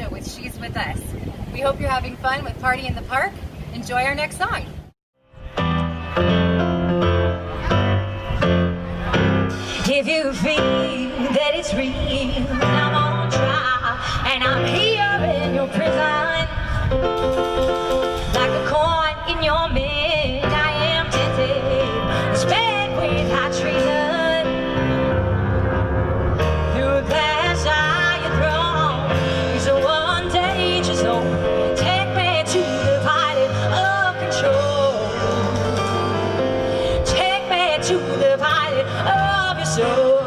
Russia with She's With Us. We hope you're having fun with Party in the Park. Enjoy our next song. If you feel that it's real, I'm on trial, and I'm here in your prison. Like a coin in your mid, I am tempted, sped with hot treason. Through a glass eye you throw is a one danger zone. Take me to the valley of control. Take me to the valley of your soul.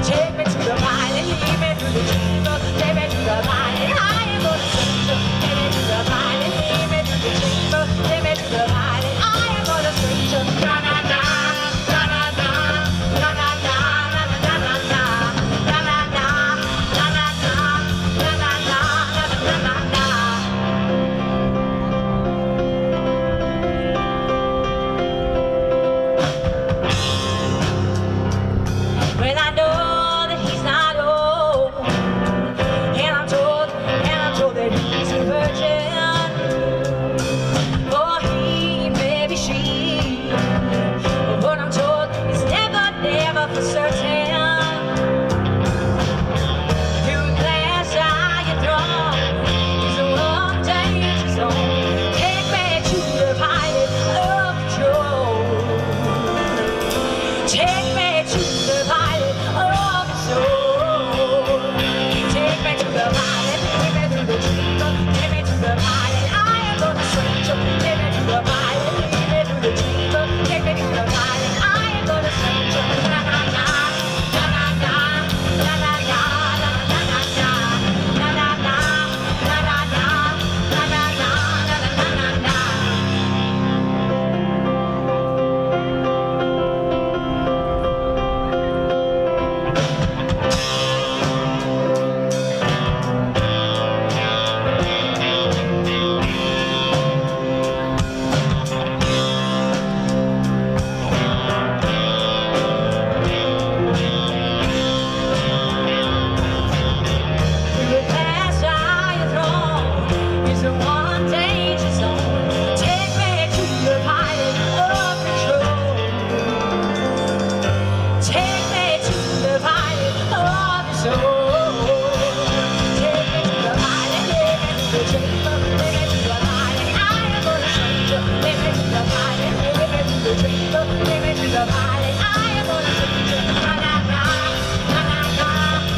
Take me to the valley, lead me through the chamber. Take me to the valley, I am gonna search you. Take me to the valley, lead me through the chamber. Take me to the valley, I am gonna search you. Na na na, na na na, na na na, na na na na, na na na, na na na, na na na, na na na. Well, I know that he's not old, and I'm told that he's a virgin. Or he may be she, but I'm told it's never for certain. Through glass eye you throw is a one danger zone. Take me to the valley of control. Take me to the valley of the soul. Take me to the valley, take me through the chamber. Take me to the valley, I am gonna search you. Take me to the valley, lead me through the chamber. Take me to the valley, I am gonna search you. Na na na, na na na, na na na, na na na, na na na, na na na, na na na, na na na. Through the glass eye you throw is a one danger zone. Take me to the valley of control. Take me to the valley of your soul. Take me to the valley, take me to the chamber. Take me to the valley, I am gonna search you. Take me to the valley, take me to the chamber. Take me to the valley, I am gonna search you. Na na na, na na na,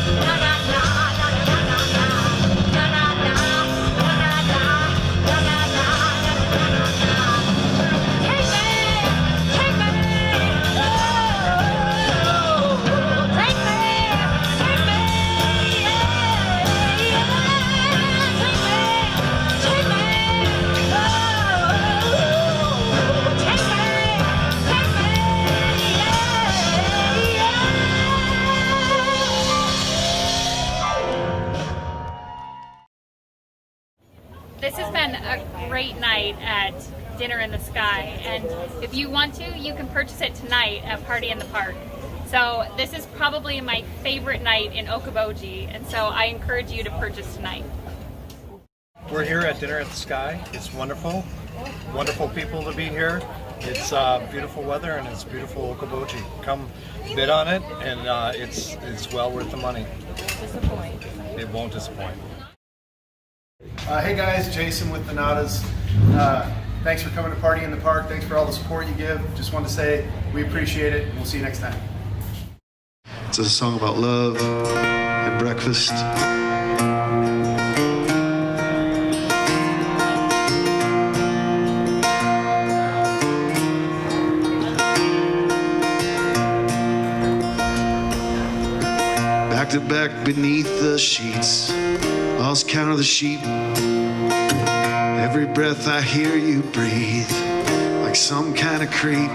na na na, na na na na, na na na, na na na, na na na, na na na. Take me, take me, oh, take me, take me, yeah, yeah. Take me, take me, oh, take me, yeah, yeah. This has been a great night at Dinner in the Sky, and if you want to, you can purchase it tonight at Party in the Park. So this is probably my favorite night in Okoboji, and so I encourage you to purchase tonight. We're here at Dinner at the Sky. It's wonderful. Wonderful people to be here. It's beautiful weather and it's beautiful Okoboji. Come bid on it and it's well worth the money. It won't disappoint. Hey guys, Jason with the Nadas. Thanks for coming to Party in the Park. Thanks for all the support you give. Just want to say we appreciate it. We'll see you next time. It's a song about love and breakfast. Back to back beneath the sheets, lost count of the sheep. Every breath I hear you breathe, like some kind of creep.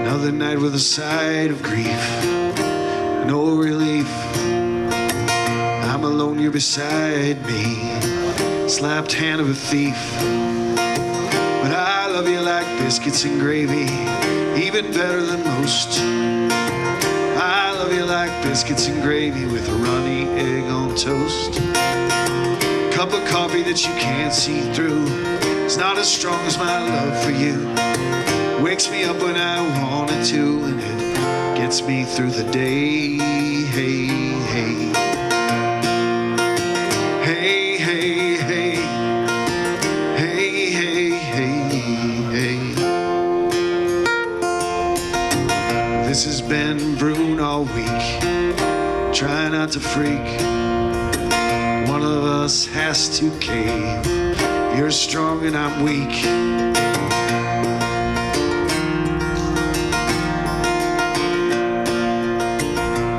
Another night with a side of grief, no relief. I'm alone, you're beside me, slapped hand of a thief. But I love you like this. biscuits and gravy, even better than most. I love you like biscuits and gravy with a runny egg on toast. Cup of coffee that you can't see through, it's not as strong as my love for you. Wakes me up when I want it to, and it gets me through the day. Hey, hey. Hey, hey, hey. Hey, hey, hey, hey. This has been brewing all week. Try not to freak. One of us has to cave. You're strong and I'm weak.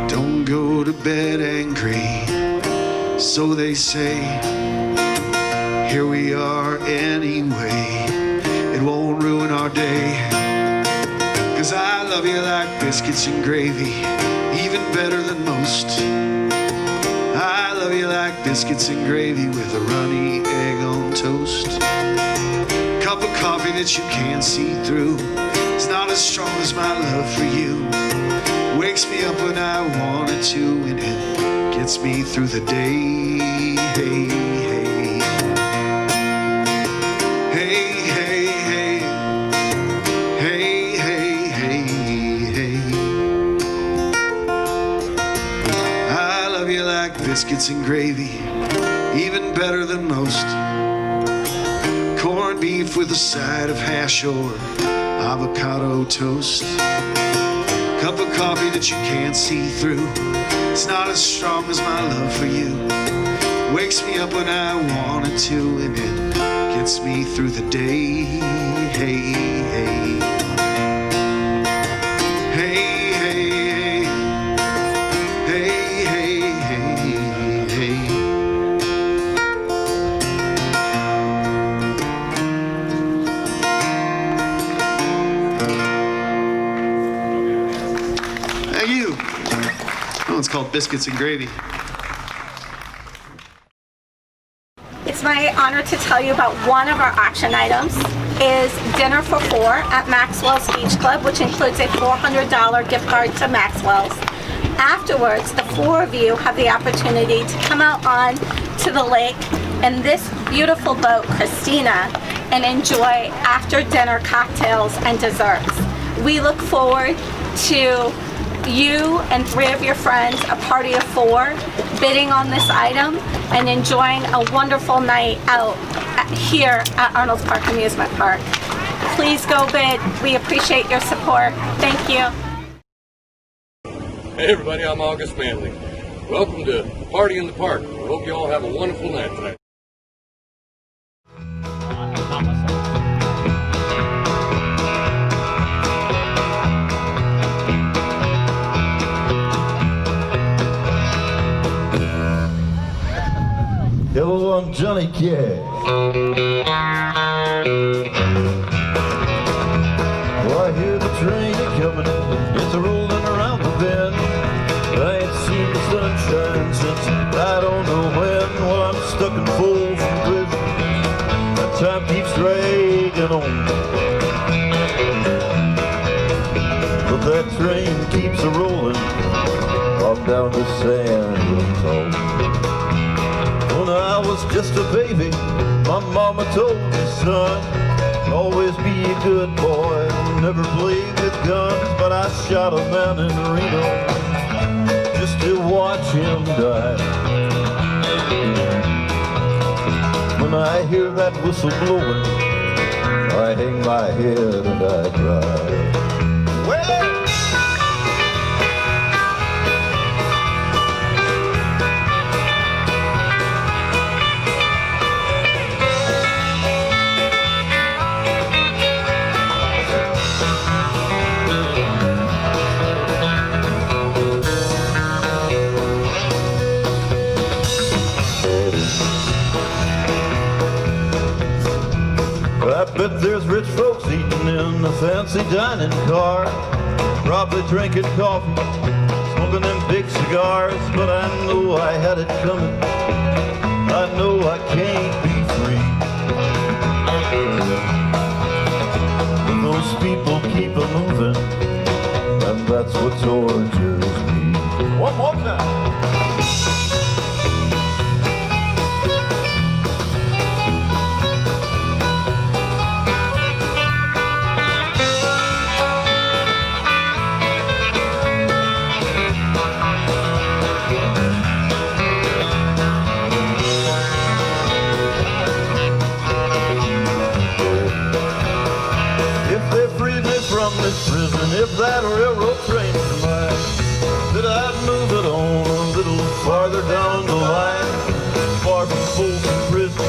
Don't go to bed angry, so they say. Here we are anyway. It won't ruin our day. 'Cause I love you like biscuits and gravy, even better than most. I love you like biscuits and gravy with a runny egg on toast. Cup of coffee that you can't see through, it's not as strong as my love for you. Wakes me up when I want it to, and it gets me through the day. Hey, hey. Hey, hey, hey. Hey, hey, hey, hey. I love you like biscuits and gravy, even better than most. Corned beef with a side of hash or avocado toast. Cup of coffee that you can't see through, it's not as strong as my love for you. Wakes me up when I want it to, and it gets me through the day. Hey, hey. Hey, hey, hey. Hey, hey, hey, hey. Thank you. That one's called Biscuits and Gravy. It's my honor to tell you about one of our auction items is dinner for four at Maxwell's Beach Club, which includes a $400 gift card to Maxwell's. Afterwards, the four of you have the opportunity to come out on to the lake in this beautiful boat, Christina, and enjoy after dinner cocktails and desserts. We look forward to you and three of your friends, a party of four, bidding on this item and enjoying a wonderful night out here at Arnolds Park Amusement Park. Please go bid. We appreciate your support. Thank you. Hey everybody, I'm August Manley. Welcome to Party in the Park. I hope you all have a wonderful night tonight. Hello, I'm Johnny Cash. Well, I hear the train a-coming, it's a-rolling around the bend. I ain't seen the sunshine since I don't know when. Well, I'm stuck in Folsom Prison, that time keeps dragging on. But that train keeps a-rolling off down to San Antonio. When I was just a baby, my mama told me, son, always be a good boy, never play with guns. But I shot a man in Reno just to watch him die. When I hear that whistle blowing, I hang my head and I cry. Well, I bet there's rich folks eating in a fancy dining car, probably drinking coffee, smoking them big cigars. But I know I had it coming, I know I can't be free. With these people keep a moving, and that's what tortures me. One more time. Prison, if that railroad train was mine, that I'd move it on a little farther down the line, far from Folsom Prison.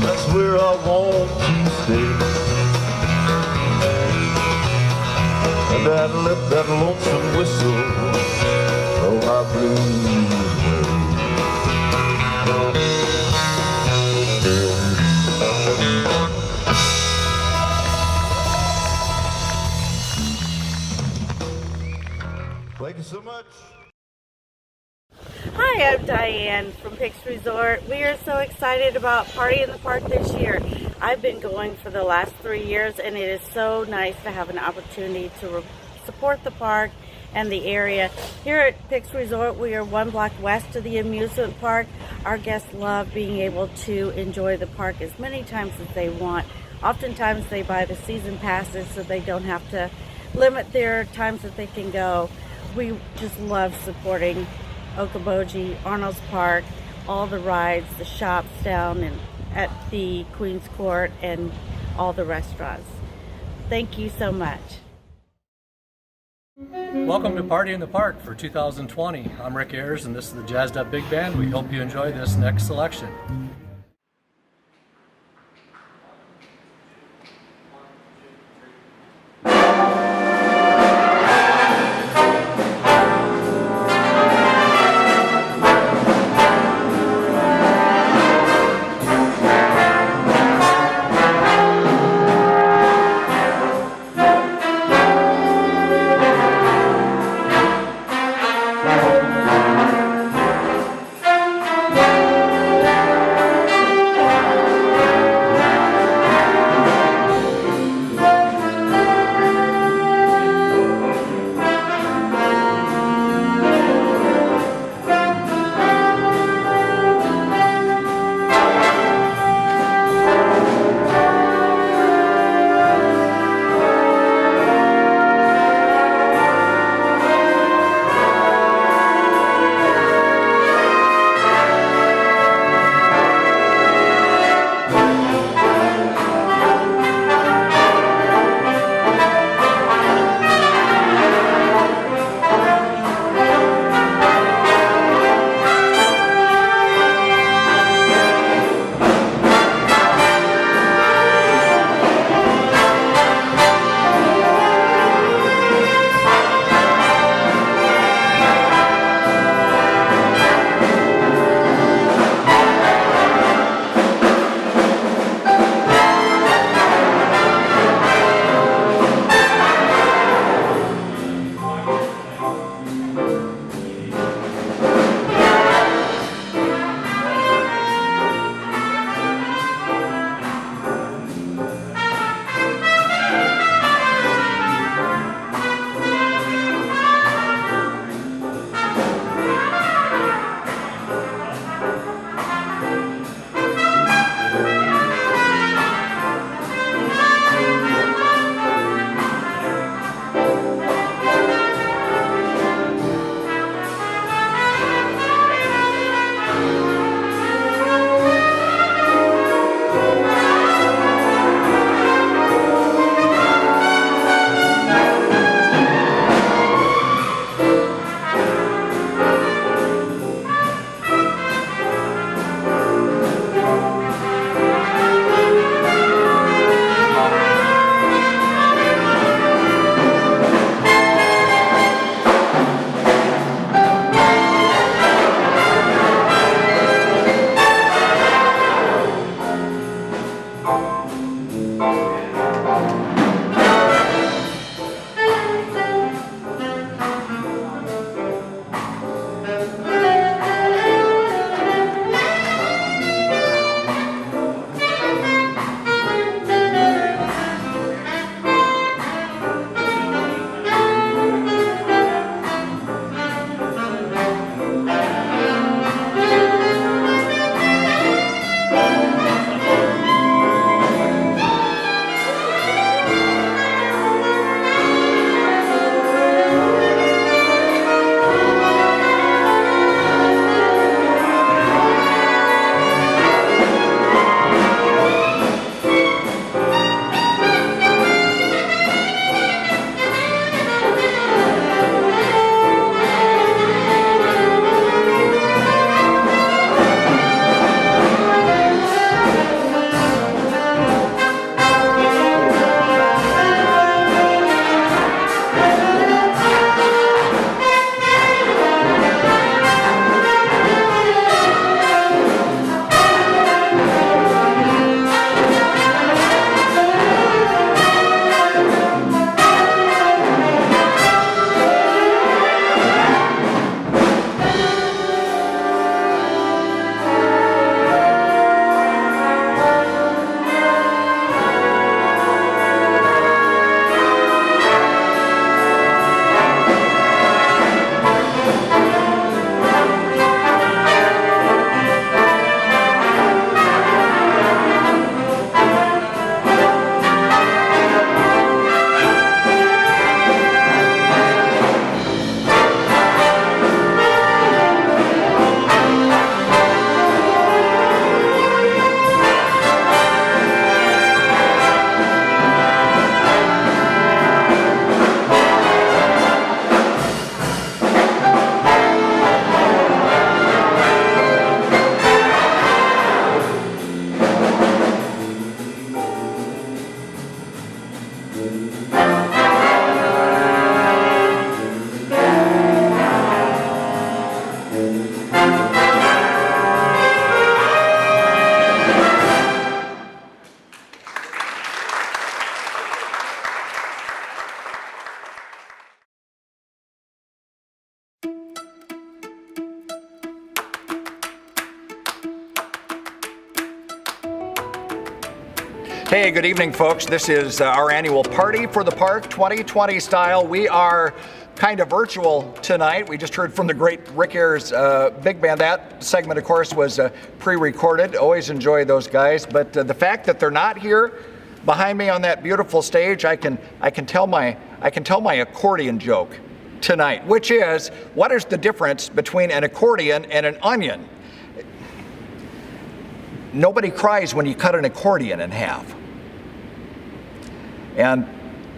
That's where I want to stay. And I'd let that lonesome whistle blow my blues away. Thank you so much. Hi, I'm Diane from Pickz Resort. We are so excited about Party in the Park this year. I've been going for the last 3 years, and it is so nice to have an opportunity to support the park and the area. Here at Pickz Resort, we are 1 block west of the amusement park. Our guests love being able to enjoy the park as many times as they want. Oftentimes they buy the season passes so they don't have to limit their times that they can go. We just love supporting Okoboji, Arnolds Park, all the rides, the shops down and at the Queen's Court, and all the restaurants. Thank you so much. Welcome to Party in the Park for 2020. I'm Rick Ayers, and this is the Jazzed Up Big Band. We hope you enjoy this next selection. Hey, good evening, folks. This is our annual Party for the Park 2020 style. We are kind of virtual tonight. We just heard from the great Rick Ayers big band. That segment, of course, was pre-recorded. Always enjoy those guys. But the fact that they're not here behind me on that beautiful stage, I can tell my accordion joke tonight, which is, what is the difference between an accordion and an onion? Nobody cries when you cut an accordion in half. And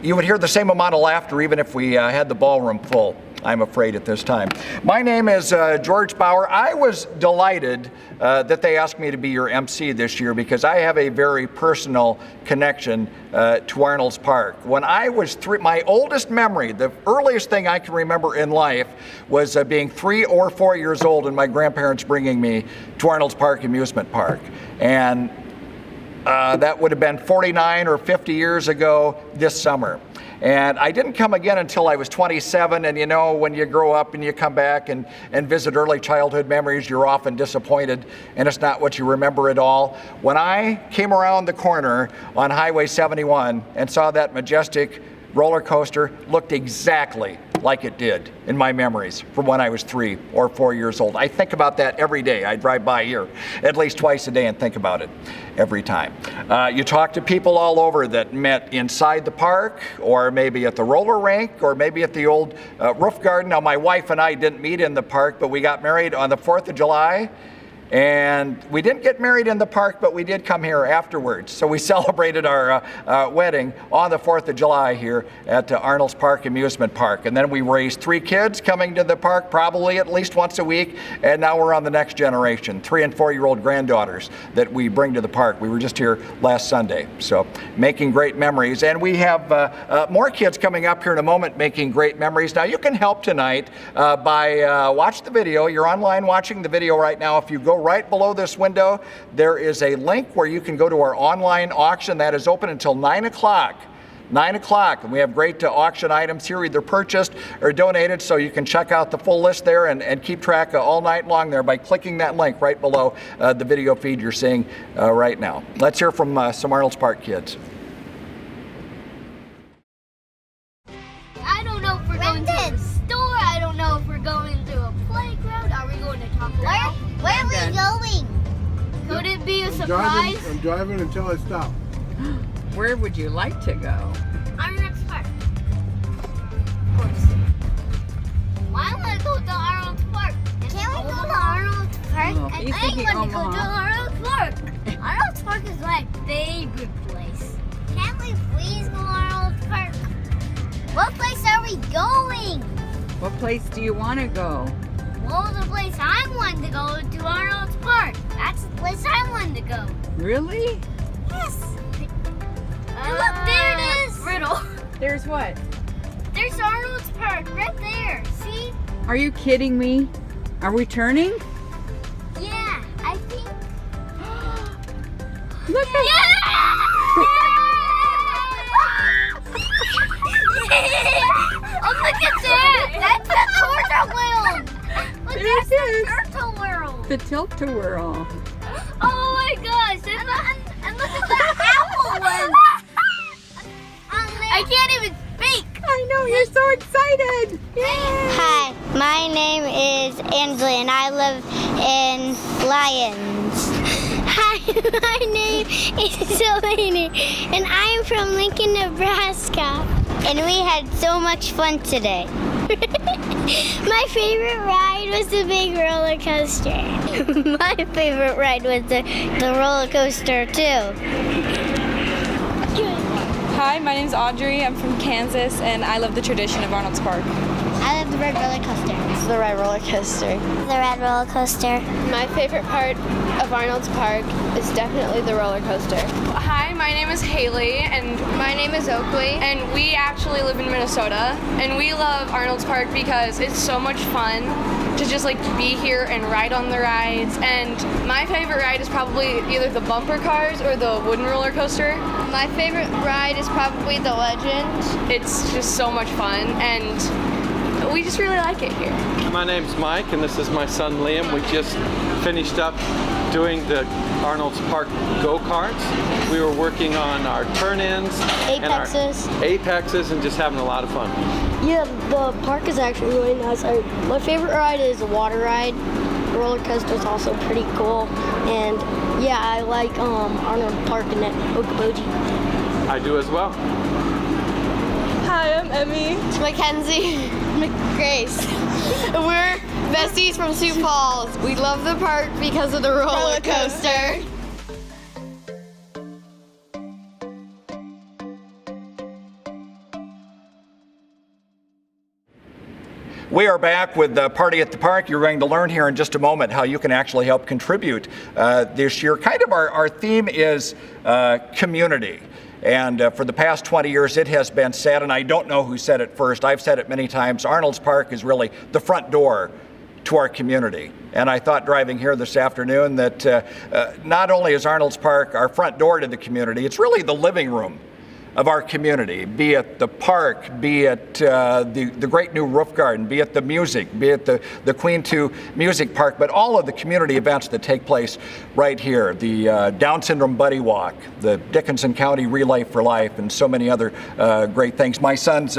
you would hear the same amount of laughter even if we had the ballroom full, I'm afraid, at this time. My name is Georgebauer. I was delighted that they asked me to be your MC this year because I have a very personal connection to Arnolds Park. When I was my oldest memory, the earliest thing I can remember in life was being 3 or 4 years old and my grandparents bringing me to Arnolds Park Amusement Park. And that would have been 49 or 50 years ago this summer. And I didn't come again until I was 27, and you know, when you grow up and you come back and visit early childhood memories, you're often disappointed, and it's not what you remember at all. When I came around the corner on Highway 71 and saw that majestic roller coaster, looked exactly like it did in my memories from when I was 3 or 4 years old. I think about that every day. I drive by here at least twice a day and think about it every time. You talk to people all over that met inside the park, or maybe at the roller rink, or maybe at the old roof garden. Now, my wife and I didn't meet in the park, but we got married on the 4th of July. And we didn't get married in the park, but we did come here afterwards. So we celebrated our wedding on the 4th of July here at Arnolds Park Amusement Park. And then we raised 3 kids coming to the park probably at least once a week. And now we're on the next generation, 3 and 4-year-old granddaughters that we bring to the park. We were just here last Sunday. So making great memories. And we have more kids coming up here in a moment making great memories. Now you can help tonight by watch the video. You're online watching the video right now. If you go right below this window, there is a link where you can go to our online auction that is open until 9 o'clock. 9 o'clock, and we have great auction items here, either purchased or donated, so you can check out the full list there and keep track all night long there by clicking that link right below the video feed you're seeing right now. Let's hear from some Arnolds Park kids. I don't know if we're going to a store, I don't know if we're going to a playground, are we going to Taco Bell? Where are we going? Could it be a surprise? I'm driving until I stop. Where would you like to go? Arnolds Park. Of course. Why want to go to Arnolds Park? Can we go to Arnolds Park? Oh, I want to go to Arnolds Park. Arnolds Park is my favorite place. Can't we please go to Arnolds Park? What place are we going? What place do you want to go? Well, the place I want to go to Arnolds Park. That's the place I want to go. Really? Yes. Look, there it is. Riddle. There's what? There's Arnolds Park right there. See? Are you kidding me? Are we turning? Yeah, I think. Look at Oh, look at that! That's the turtle world! Look, that's the turtle world! the tilt-a-whirl. Oh my gosh! And look at that apple one! I can't even speak! I know, you're so excited! Yay! Hi, my name is Angela and I live in Lyons. Hi, my name is Delaney and I am from Lincoln, Nebraska. And we had so much fun today. My favorite ride was the big roller coaster. My favorite ride was the roller coaster too. Hi, Hi, my name's Audrey. I'm from Kansas, and I love the tradition of Arnold's Park. I love the red roller coaster. The red roller coaster. The red roller coaster. My favorite part of Arnold's Park is definitely the roller coaster. Hi, my name is Haley, and My name is Oakley. and we actually live in Minnesota, and we love Arnold's Park because it's so much fun to just like be here and ride on the rides. And my favorite ride is probably either the bumper cars or the wooden roller coaster. My favorite ride is probably the Legend. It's just so much fun, and we just really like it here. My name's Mike, and this is my son Liam. We just finished up doing the Arnold's Park go-karts. We were working on our turn-ins, Apexes. and our apexes, and just having a lot of fun. Yeah, the park is actually really nice. My favorite ride is the water ride. The roller coaster is also pretty cool, and yeah, I like Arnold Park and Okoboji. I do as well. Hi, I'm Emmy. It's Mackenzie. Grace. We're besties from Sioux Falls. We love the park because of the roller coaster. We are back with the Party at the Park. You're going to learn here in just a moment how you can actually help contribute this year. Kind of our theme is community. And for the past 20 years, it has been said, and I don't know who said it first, I've said it many times, Arnold's Park is really the front door to our community. And I thought driving here this afternoon that not only is Arnold's Park our front door to the community, it's really the living room of our community, be it the park, be it the great new roof garden, be it the music, be it the Queen 2 Music Park, but all of the community events that take place right here, the Down Syndrome Buddy Walk, the Dickinson County Relay for Life, and so many other great things. My son's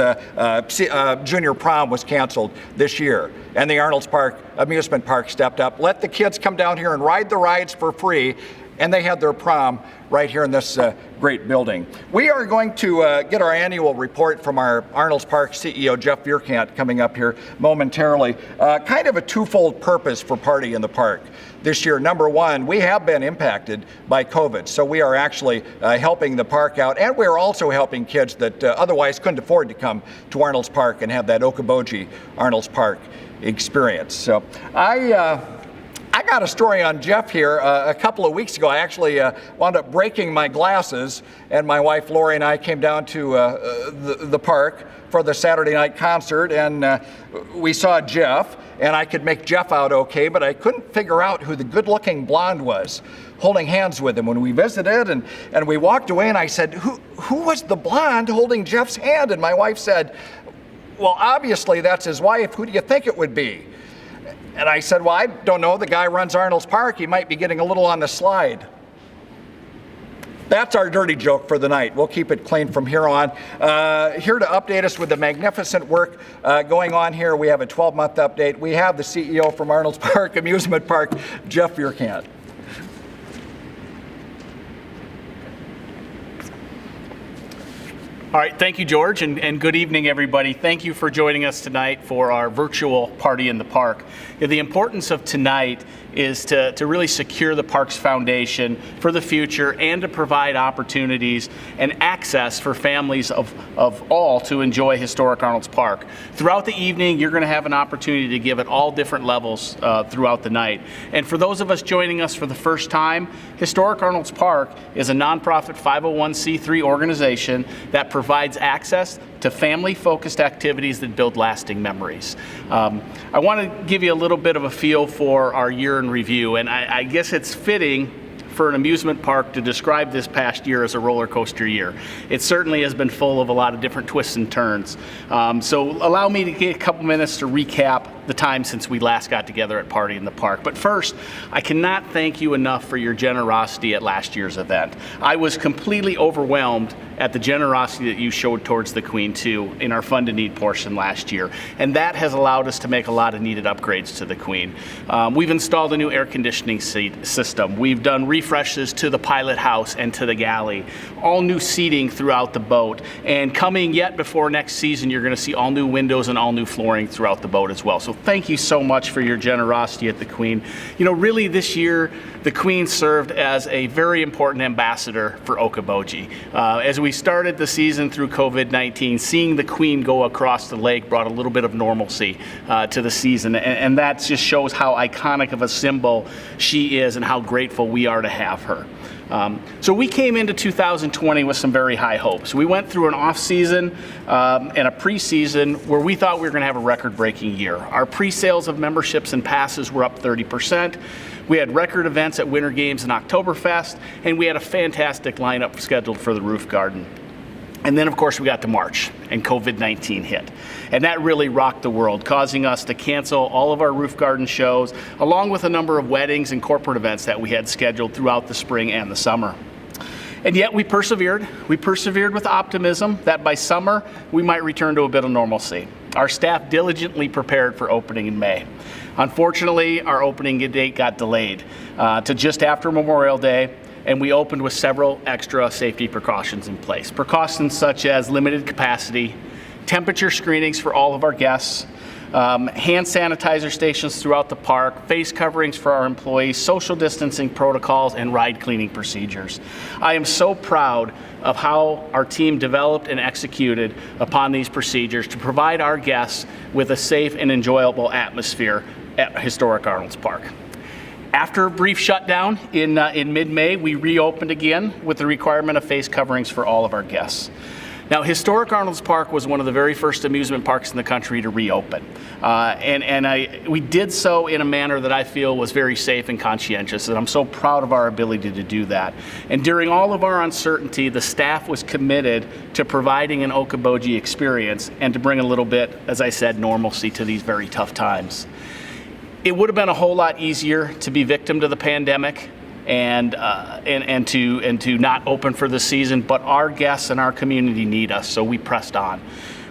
junior prom was canceled this year, and the Arnold's Park Amusement Park stepped up. Let the kids come down here and ride the rides for free, and they had their prom right here in this great building. We are going to get our annual report from our Arnold's Park CEO, Jeff Vierkant, coming up here momentarily. Kind of a twofold purpose for Party in the Park this year. Number one, we have been impacted by COVID, so we are actually helping the park out, and we're also helping kids that otherwise couldn't afford to come to Arnold's Park and have that Okoboji Arnold's Park experience. So I got a story on Jeff here a couple of weeks ago. I actually wound up breaking my glasses, and my wife Lori and I came down to the park for the Saturday night concert, and we saw Jeff, and I could make Jeff out okay, but I couldn't figure out who the good-looking blonde was holding hands with him when we visited, and we walked away, and I said, who was the blonde holding Jeff's hand? And my wife said, well, obviously that's his wife. Who do you think it would be? And I said, well, I don't know. The guy runs Arnold's Park. He might be getting a little on the slide. That's our dirty joke for the night. We'll keep it clean from here on. Here to update us with the magnificent work going on here, we have a 12-month update. We have the CEO from Arnold's Park Amusement Park, Jeff Vierkant. All right, thank you, George, and good evening, everybody. Thank you for joining us tonight for our virtual Party in the Park. The importance of tonight is to really secure the park's foundation for the future and to provide opportunities and access for families of all to enjoy Historic Arnolds Park. Throughout the evening, you're going to have an opportunity to give at all different levels throughout the night. And for those of us joining us for the first time, Historic Arnolds Park is a nonprofit 501c3 organization that provides access to family-focused activities that build lasting memories. I want to give you a little bit of a feel for our year in review, and I guess it's fitting for an amusement park to describe this past year as a roller coaster year. It certainly has been full of a lot of different twists and turns. So allow me to get a couple minutes to recap the time since we last got together at Party in the Park. But first, I cannot thank you enough for your generosity at last year's event. I was completely overwhelmed at the generosity that you showed towards the Queen 2 in our Fund to Need portion last year. And that has allowed us to make a lot of needed upgrades to the Queen. We've installed a new air conditioning system. We've done refreshes to the pilot house and to the galley. All new seating throughout the boat. And coming yet before next season, you're going to see all new windows and all new flooring throughout the boat as well. So thank you so much for your generosity at the Queen. You know, really this year, the Queen served as a very important ambassador for Okoboji. As we started the season through COVID-19, seeing the Queen go across the lake brought a little bit of normalcy to the season, and that just shows how iconic of a symbol she is and how grateful we are to have her. So we came into 2020 with some very high hopes. We went through an off-season and a pre-season where we thought we were going to have a record-breaking year. Our pre-sales of memberships and passes were up 30%. We had record events at Winter Games and Oktoberfest, and we had a fantastic lineup scheduled for the roof garden. And then, of course, we got to March, and COVID-19 hit. And that really rocked the world, causing us to cancel all of our roof garden shows, along with a number of weddings and corporate events that we had scheduled throughout the spring and the summer. And yet we persevered. We persevered with optimism that by summer, we might return to a bit of normalcy. Our staff diligently prepared for opening in May. Unfortunately, our opening date got delayed to just after Memorial Day, and we opened with several extra safety precautions in place. Precautions such as limited capacity, temperature screenings for all of our guests, hand sanitizer stations throughout the park, face coverings for our employees, social distancing protocols, and ride cleaning procedures. I am so proud of how our team developed and executed upon these procedures to provide our guests with a safe and enjoyable atmosphere at Historic Arnolds Park. After a brief shutdown in mid-May, we reopened again with the requirement of face coverings for all of our guests. Now, Historic Arnolds Park was one of the very first amusement parks in the country to reopen. We did so in a manner that I feel was very safe and conscientious, and I'm so proud of our ability to do that. And during all of our uncertainty, the staff was committed to providing an Okoboji experience and to bring a little bit, as I said, normalcy to these very tough times. It would have been a whole lot easier to be victim to the pandemic and to not open for the season, but our guests and our community need us, so we pressed on.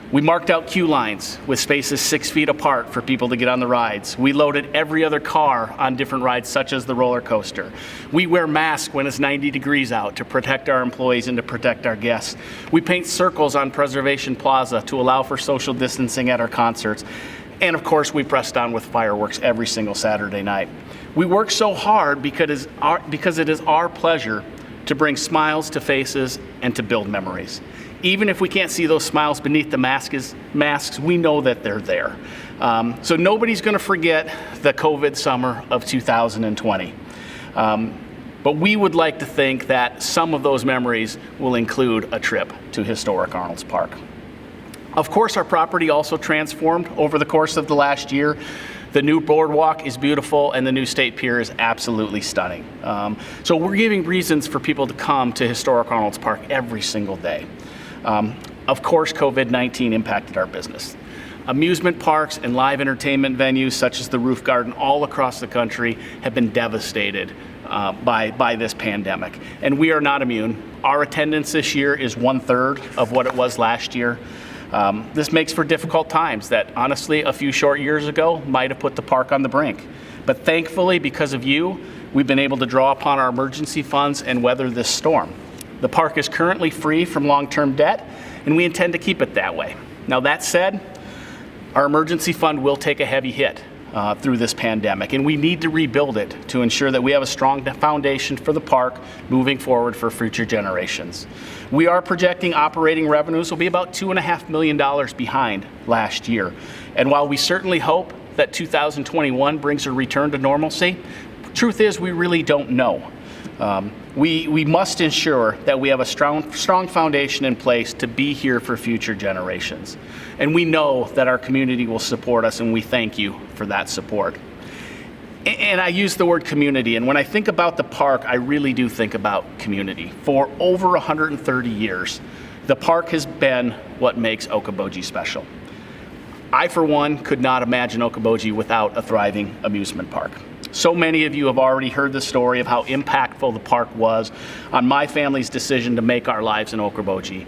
We marked out queue lines with spaces 6 feet apart for people to get on the rides. We loaded every other car on different rides, such as the roller coaster. We wear masks when it's 90 degrees out to protect our employees and to protect our guests. We paint circles on Preservation Plaza to allow for social distancing at our concerts. And of course, we pressed on with fireworks every single Saturday night. We work so hard because it is our pleasure to bring smiles to faces and to build memories. Even if we can't see those smiles beneath the masks, we know that they're there. So nobody's going to forget the COVID summer of 2020. But we would like to think that some of those memories will include a trip to Historic Arnolds Park. Of course, our property also transformed over the course of the last year. The new boardwalk is beautiful and the new state pier is absolutely stunning. So we're giving reasons for people to come to Historic Arnolds Park every single day. Of course, COVID-19 impacted our business. Amusement parks and live entertainment venues such as the Roof Garden all across the country have been devastated by this pandemic. And we are not immune. Our attendance this year is 1/3 of what it was last year. This makes for difficult times that honestly a few short years ago might have put the park on the brink. But thankfully, because of you, we've been able to draw upon our emergency funds and weather this storm. The park is currently free from long-term debt, and we intend to keep it that way. Now that said, our emergency fund will take a heavy hit through this pandemic, and we need to rebuild it to ensure that we have a strong foundation for the park moving forward for future generations. We are projecting operating revenues will be about $2.5 million behind last year. And while we certainly hope that 2021 brings a return to normalcy, truth is we really don't know. We must ensure that we have a strong foundation in place to be here for future generations. And we know that our community will support us, and we thank you for that support. And I use the word community, and when I think about the park, I really do think about community. For over 130 years, the park has been what makes Okoboji special. I, for one, could not imagine Okoboji without a thriving amusement park. So many of you have already heard the story of how impactful the park was on my family's decision to make our lives in Okoboji.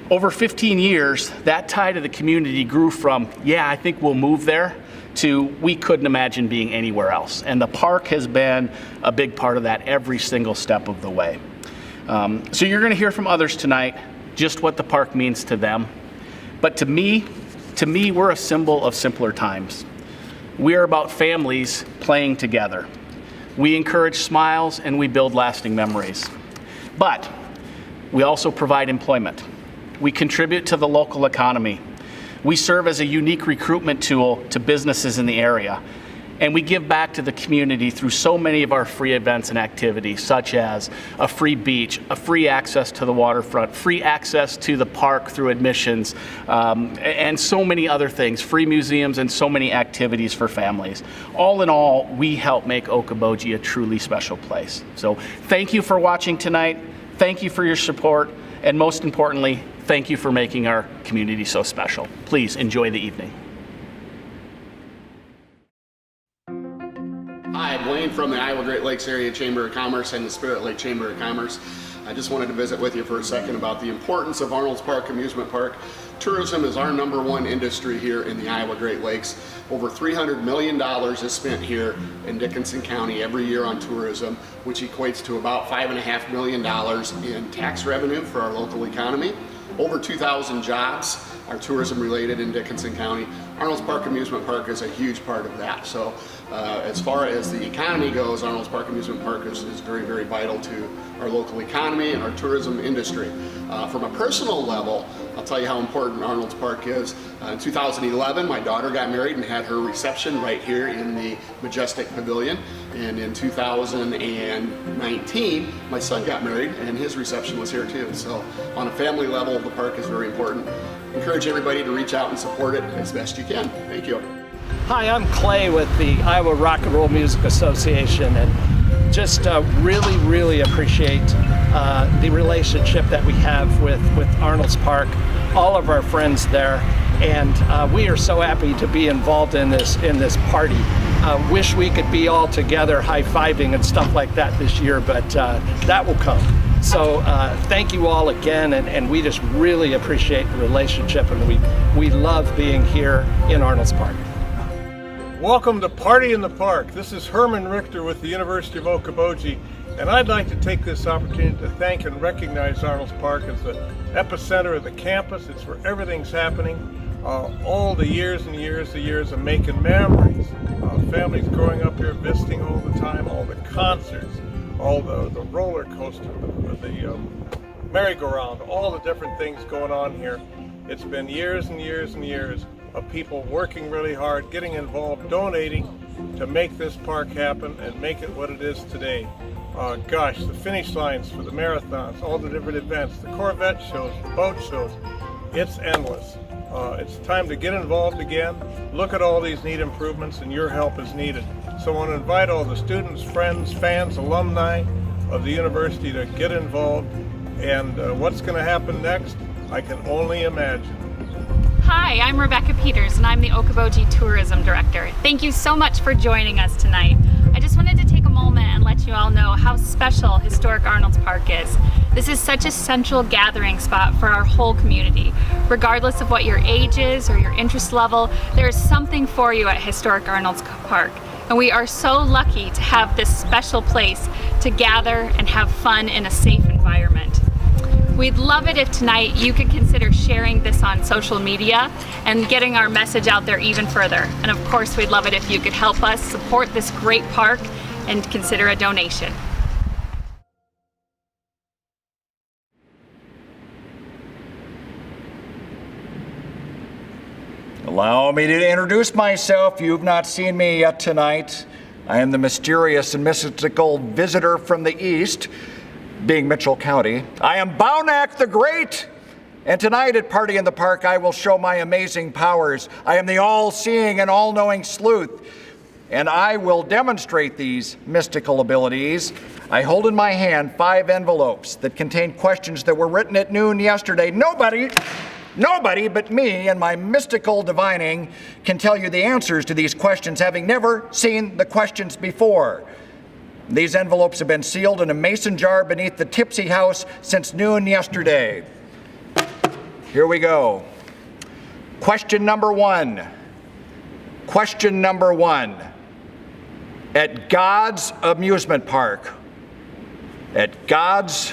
Over 15 years, that tie to the community grew from, yeah, I think we'll move there, to we couldn't imagine being anywhere else. And the park has been a big part of that every single step of the way. So you're going to hear from others tonight just what the park means to them. But to me, we're a symbol of simpler times. We are about families playing together. We encourage smiles and we build lasting memories. But we also provide employment. We contribute to the local economy. We serve as a unique recruitment tool to businesses in the area. And we give back to the community through so many of our free events and activities, such as a free beach, a free access to the waterfront, free access to the park through admissions, and so many other things, free museums and so many activities for families. All in all, we help make Okoboji a truly special place. So thank you for watching tonight. Thank you for your support. And most importantly, thank you for making our community so special. Please enjoy the evening. Hi, Blaine from the Iowa Great Lakes Area Chamber of Commerce and the Spirit Lake Chamber of Commerce. I just wanted to visit with you for a second about the importance of Arnolds Park Amusement Park. Tourism is our #1 industry here in the Iowa Great Lakes. Over $300 million is spent here in Dickinson County every year on tourism, which equates to about $5.5 million in tax revenue for our local economy. Over 2,000 jobs are tourism related in Dickinson County. Arnolds Park Amusement Park is a huge part of that. So as far as the economy goes, Arnolds Park Amusement Park is very, very vital to our local economy and our tourism industry. From a personal level, I'll tell you how important Arnolds Park is. In 2011, my daughter got married and had her reception right here in the Majestic Pavilion. And in 2019, my son got married and his reception was here too. So on a family level, the park is very important. Encourage everybody to reach out and support it as best you can. Thank you. Hi, I'm Clay with the Iowa Rock and Roll Music Association, and just really appreciate the relationship that we have with Arnolds Park, all of our friends there, and we are so happy to be involved in this party. Wish we could be all together high-fiving and stuff like that this year, but that will come. So thank you all again, and we just really appreciate the relationship, and we love being here in Arnolds Park. Welcome to Party in the Park. This is Herman Richter with the University of Okoboji, and I'd like to take this opportunity to thank and recognize Arnolds Park as the epicenter of the campus. It's where everything's happening. All the years and years of making memories. Families growing up here, visiting all the time, all the concerts, all the roller coaster, the merry-go-round, all the different things going on here. It's been years and years and years of people working really hard, getting involved, donating to make this park happen and make it what it is today. Gosh, the finish lines for the marathons, all the different events, the Corvette shows, the boat shows, it's endless. It's time to get involved again, look at all these neat improvements, and your help is needed. So I want to invite all the students, friends, fans, alumni of the university to get involved, and what's going to happen next, I can only imagine. Hi, I'm Rebecca Peters and I'm the Okoboji Tourism Director. Thank you so much for joining us tonight. I just wanted to take a moment and let you all know how special Historic Arnolds Park is. This is such a central gathering spot for our whole community. Regardless of what your age is or your interest level, there is something for you at Historic Arnolds Park. And we are so lucky to have this special place to gather and have fun in a safe environment. We'd love it if tonight you could consider sharing this on social media and getting our message out there even further. And of course, we'd love it if you could help us support this great park and consider a donation. Allow me to introduce myself. You've not seen me yet tonight. I am the mysterious and mystical visitor from the east, being Mitchell County. I am Baunack the Great, and tonight at Party in the Park I will show my amazing powers. I am the all-seeing and all-knowing sleuth, and I will demonstrate these mystical abilities. I hold in my hand 5 envelopes that contain questions that were written at noon yesterday. Nobody but me and my mystical divining can tell you the answers to these questions, having never seen the questions before. These envelopes have been sealed in a mason jar beneath the Tipsy House since noon yesterday. Here we go. Question number 1. Question number 1. At God's amusement park. At God's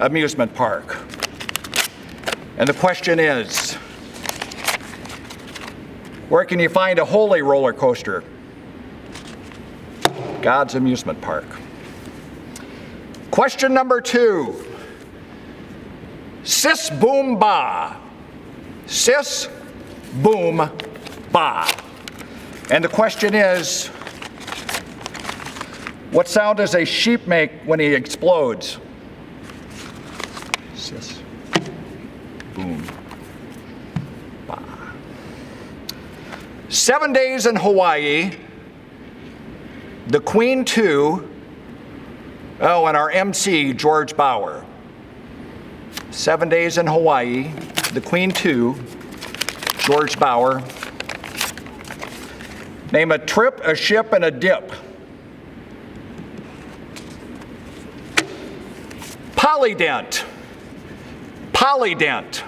amusement park. And the question is, where can you find a holy roller coaster? God's amusement park. Question number 2. Sis boom ba. Sis boom ba. And the question is, what sound does a sheep make when he explodes? Sis boom ba. 7 days in Hawaii, the Queen 2, oh, and our MC, Georgebauer. 7 days in Hawaii, the Queen 2, Georgebauer. Name a trip, a ship, and a dip. Polydent. Polydent.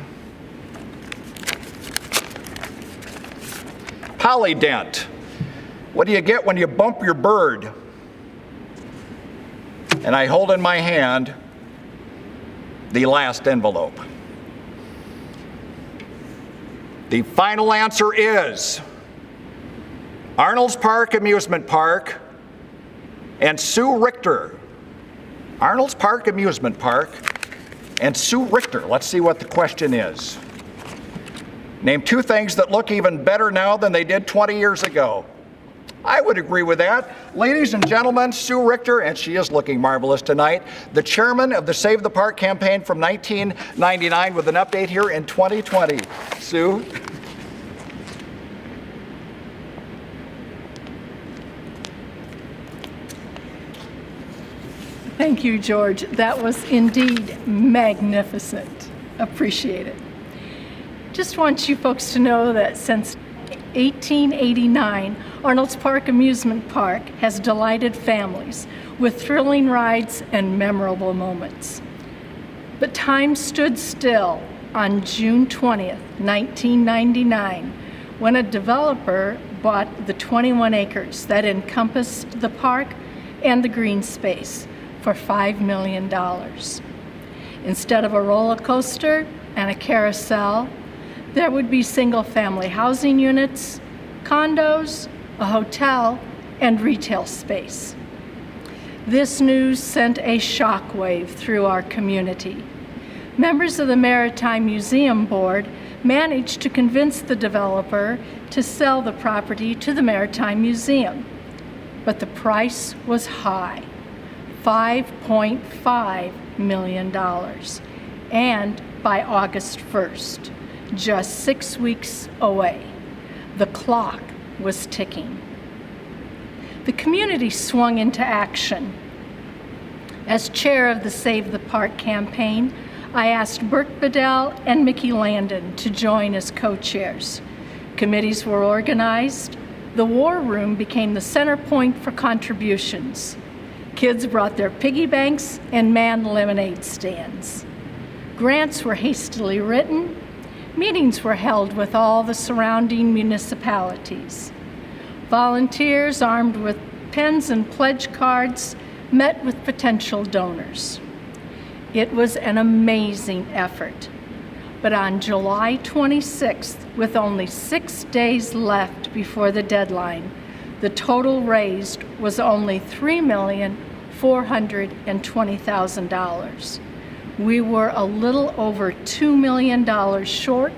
Polydent. What do you get when you bump your bird? And I hold in my hand the last envelope. The final answer is Arnolds Park Amusement Park and Sue Richter. Arnolds Park Amusement Park and Sue Richter. Let's see what the question is. Name 2 things that look even better now than they did 20 years ago. I would agree with that. Ladies and gentlemen, Sue Richter, and she is looking marvelous tonight, the chairman of the Save the Park campaign from 1999 with an update here in 2020. Sue? Thank you, George. That was indeed magnificent. Appreciate it. Just want you folks to know that since 1889, Arnolds Park Amusement Park has delighted families with thrilling rides and memorable moments. But time stood still on June 20th, 1999, when a developer bought the 21 acres that encompassed the park and the green space for $5 million. Instead of a roller coaster and a carousel, there would be single-family housing units, condos, a hotel, and retail space. This news sent a shockwave through our community. Members of the Maritime Museum Board managed to convince the developer to sell the property to the Maritime Museum, but the price was high, $5.5 million, and by August 1st, just 6 weeks away, the clock was ticking. The community swung into action. As chair of the Save the Park campaign, I asked Bert Bedell and Mickey Landon to join as co-chairs. Committees were organized. The war room became the center point for contributions. Kids brought their piggy banks and manned lemonade stands. Grants were hastily written. Meetings were held with all the surrounding municipalities. Volunteers armed with pens and pledge cards met with potential donors. It was an amazing effort. But on July 26th, with only 6 days left before the deadline, the total raised was only $3,420,000. We were a little over $2 million short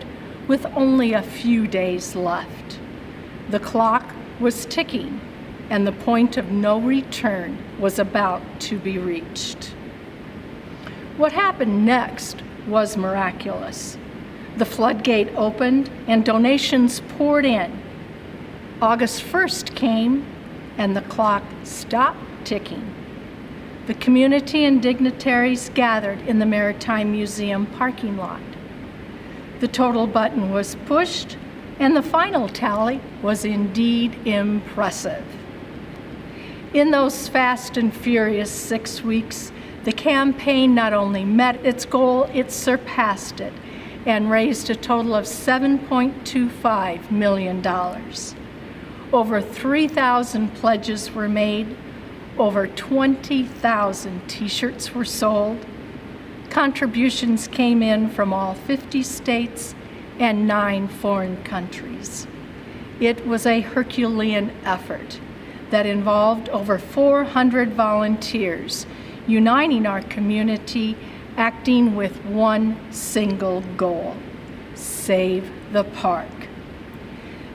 with only a few days left. The clock was ticking and the point of no return was about to be reached. What happened next was miraculous. The floodgate opened and donations poured in. August 1st came and the clock stopped ticking. The community and dignitaries gathered in the Maritime Museum parking lot. The total button was pushed, and the final tally was indeed impressive. In those fast and furious 6 weeks, the campaign not only met its goal, it surpassed it and raised a total of $7.25 million. Over 3,000 pledges were made. Over 20,000 t-shirts were sold. Contributions came in from all 50 states and 9 foreign countries. It was a Herculean effort that involved over 400 volunteers, uniting our community, acting with one single goal: save the park.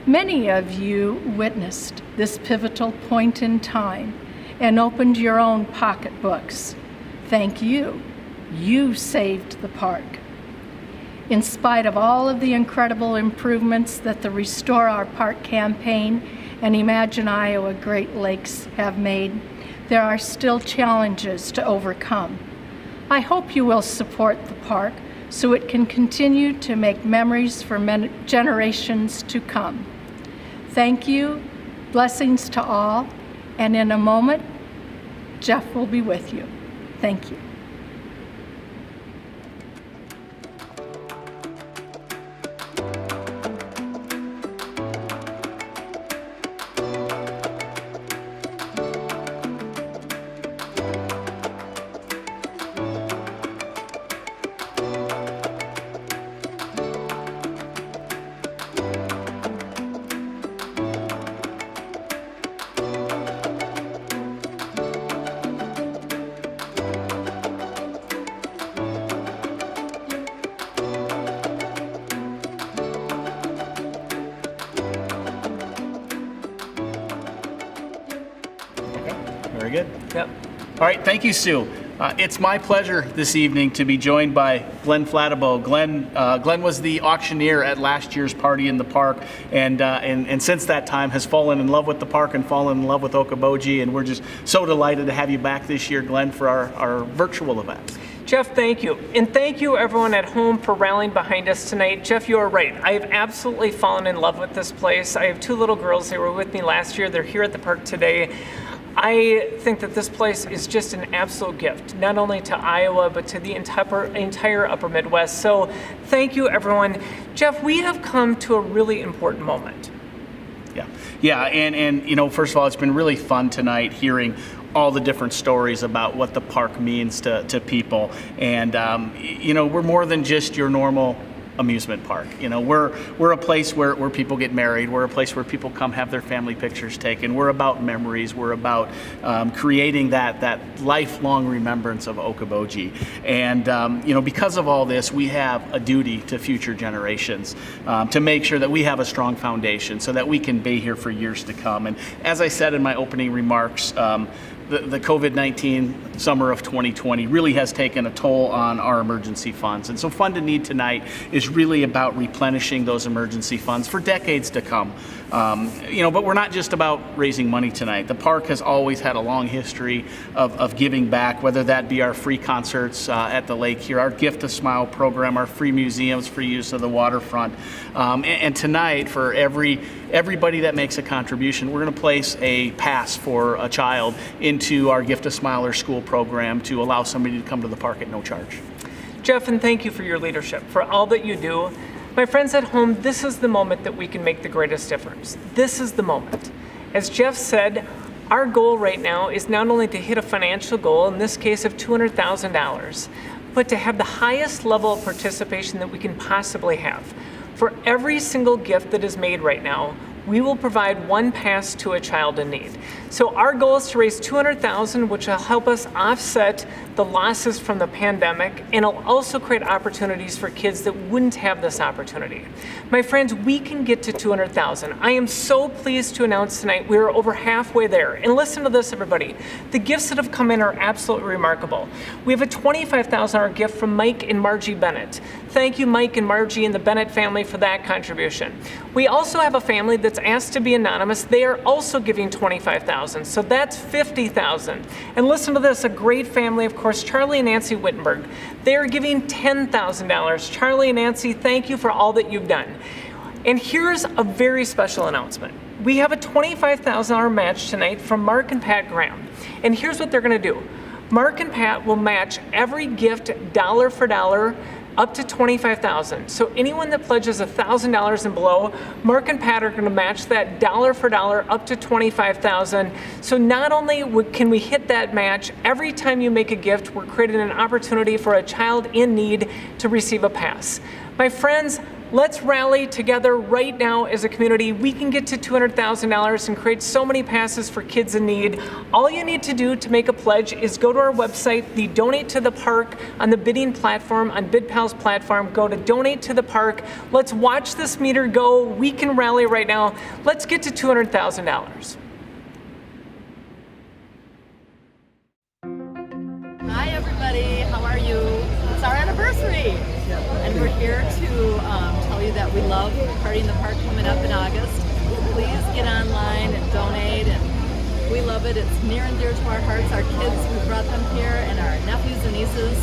Many of you witnessed this pivotal point in time and opened your own pocketbooks. Thank you. You saved the park. In spite of all of the incredible improvements that the Restore Our Park campaign and Imagine Iowa Great Lakes have made, there are still challenges to overcome. I hope you will support the park so it can continue to make memories for generations to come. Thank you, blessings to all, and in a moment, Jeff will be with you. Thank you. Very good. Yep. All right, thank you, Sue. It's my pleasure this evening to be joined by Glenn Flattabo. Glenn was the auctioneer at last year's Party in the Park, and since that time has fallen in love with the park and fallen in love with Okoboji, and we're just so delighted to have you back this year, Glenn, for our virtual event. Jeff, thank you. And thank you everyone at home for rallying behind us tonight. Jeff, you are right. I have absolutely fallen in love with this place. I have two little girls. They were with me last year. They're here at the park today. I think that this place is just an absolute gift, not only to Iowa, but to the entire upper Midwest. So thank you, everyone. Jeff, we have come to a really important moment. Yeah, and you know, first of all, it's been really fun tonight hearing all the different stories about what the park means to people. And you know, we're more than just your normal amusement park. You know, we're a place where people get married. We're a place where people come have their family pictures taken. We're about memories. We're about creating that lifelong remembrance of Okoboji. And you know, because of all this, we have a duty to future generations to make sure that we have a strong foundation so that we can be here for years to come. And as I said in my opening remarks, the COVID-19 summer of 2020 really has taken a toll on our emergency funds. And so Fund a Need tonight is really about replenishing those emergency funds for decades to come. You know, but we're not just about raising money tonight. The park has always had a long history of giving back, whether that be our free concerts at the lake here, our Gift a Smile program, our free museums, free use of the waterfront. And tonight, for everybody that makes a contribution, we're going to place a pass for a child into our Gift a Smile or school program to allow somebody to come to the park at no charge. Jeff, and thank you for your leadership, for all that you do. My friends at home, this is the moment that we can make the greatest difference. This is the moment. As Jeff said, our goal right now is not only to hit a financial goal, in this case of $200,000, but to have the highest level of participation that we can possibly have. For every single gift that is made right now, we will provide one pass to a child in need. So our goal is to raise $200,000, which will help us offset the losses from the pandemic, and it'll also create opportunities for kids that wouldn't have this opportunity. My friends, we can get to $200,000. I am so pleased to announce tonight we are over halfway there. And listen to this, everybody. The gifts that have come in are absolutely remarkable. We have a $25,000 gift from Mike and Margie Bennett. Thank you, Mike and Margie and the Bennett family, for that contribution. We also have a family that's asked to be anonymous. They are also giving $25,000, so that's $50,000. And listen to this, a great family, of course, Charlie and Nancy Wittenberg. They are giving $10,000. Charlie and Nancy, thank you for all that you've done. And here's a very special announcement. We have a $25,000 match tonight from Mark and Pat Graham. And here's what they're gonna do. Mark and Pat will match every gift dollar for dollar up to $25,000. So anyone that pledges $1,000 and below, Mark and Pat are going to match that dollar for dollar up to $25,000. So not only can we hit that match, every time you make a gift, we're creating an opportunity for a child in need to receive a pass. My friends, Let's rally together right now as a community. We can get to $200,000 and create so many passes for kids in need. All you need to do to make a pledge is go to our website, the Donate to the Park, on the bidding platform, on BidPal's platform. Go to Donate to the Park. Let's watch this meter go. We can rally right now. Let's get to $200,000. Hi everybody, how are you? It's our anniversary, and we're here to tell you that we love Party in the Park coming up in August. Please get online and donate, and we love it. It's near and dear to our hearts. Our kids, we brought them here, and our nephews and nieces.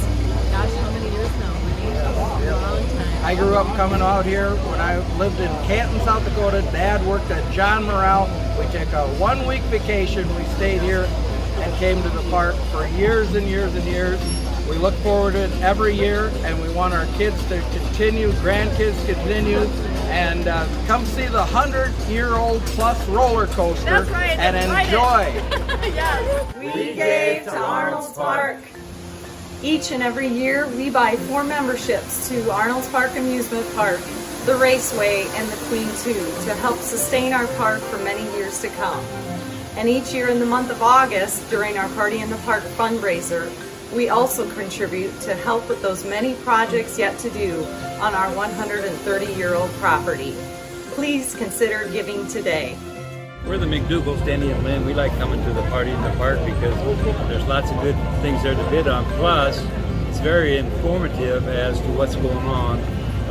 Gosh, how many years now? A long time. I grew up coming out here when I lived in Canton, South Dakota. Dad worked at John Morrell. We took a 1-week vacation. We stayed here and came to the park for years and years and years. We look forward to it every year, and we want our kids to continue, grandkids continue, and come see the 100-year-old plus roller coaster. That's right, and enjoy. Yes. We gave to Arnolds Park. Each and every year, we buy 4 memberships to Arnolds Park Amusement Park, the Raceway, and the Queen 2 to help sustain our park for many years to come. And each year in the month of August, during our Party in the Park fundraiser, we also contribute to help with those many projects yet to do on our 130-year-old property. Please consider giving today. We're the McDougalls, Denny and Lynn. We like coming to the Party in the Park because there's lots of good things there to bid on. Plus, it's very informative as to what's going on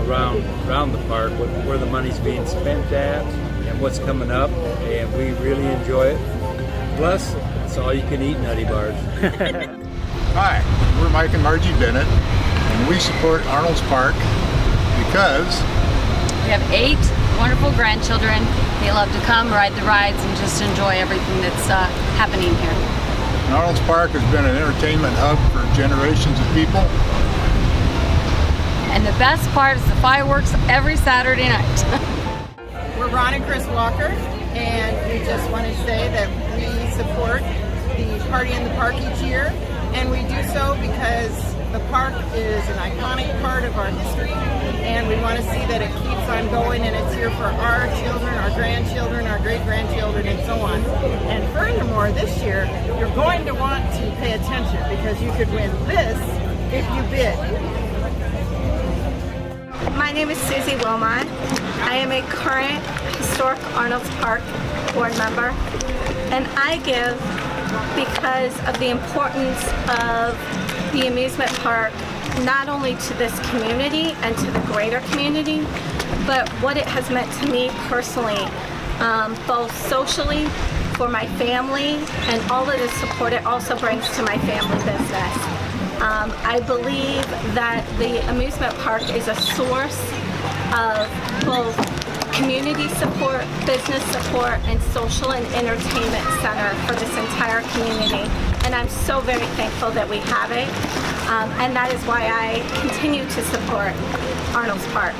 around the park, where the money's being spent at, and what's coming up, and we really enjoy it. Plus, it's all you can eat nutty bars. Hi, we're Mike and Margie Bennett, and we support Arnolds Park because we have 8 wonderful grandchildren. They love to come, ride the rides, and just enjoy everything that's happening here. And Arnolds Park has been an entertainment hub for generations of people. And the best part is the fireworks every Saturday night. We're Ron and Chris Walker, and we just want to say that we support the Party in the Park each year, and we do so because the park is an iconic part of our history, and we want to see that it keeps on going, and it's here for our children, our grandchildren, our great-grandchildren, and so on. And furthermore, this year, you're going to want to pay attention because you could win this if you bid. My name is Susie Wilmot. I am a current Historic Arnolds Park board member, and I give because of the importance of the amusement park, not only to this community and to the greater community, but what it has meant to me personally, both socially, for my family, and all of the support it also brings to my family business. I believe that the amusement park is a source of both community support, business support, and social and entertainment center for this entire community. And I'm so very thankful that we have it. And that is why I continue to support Arnolds Park.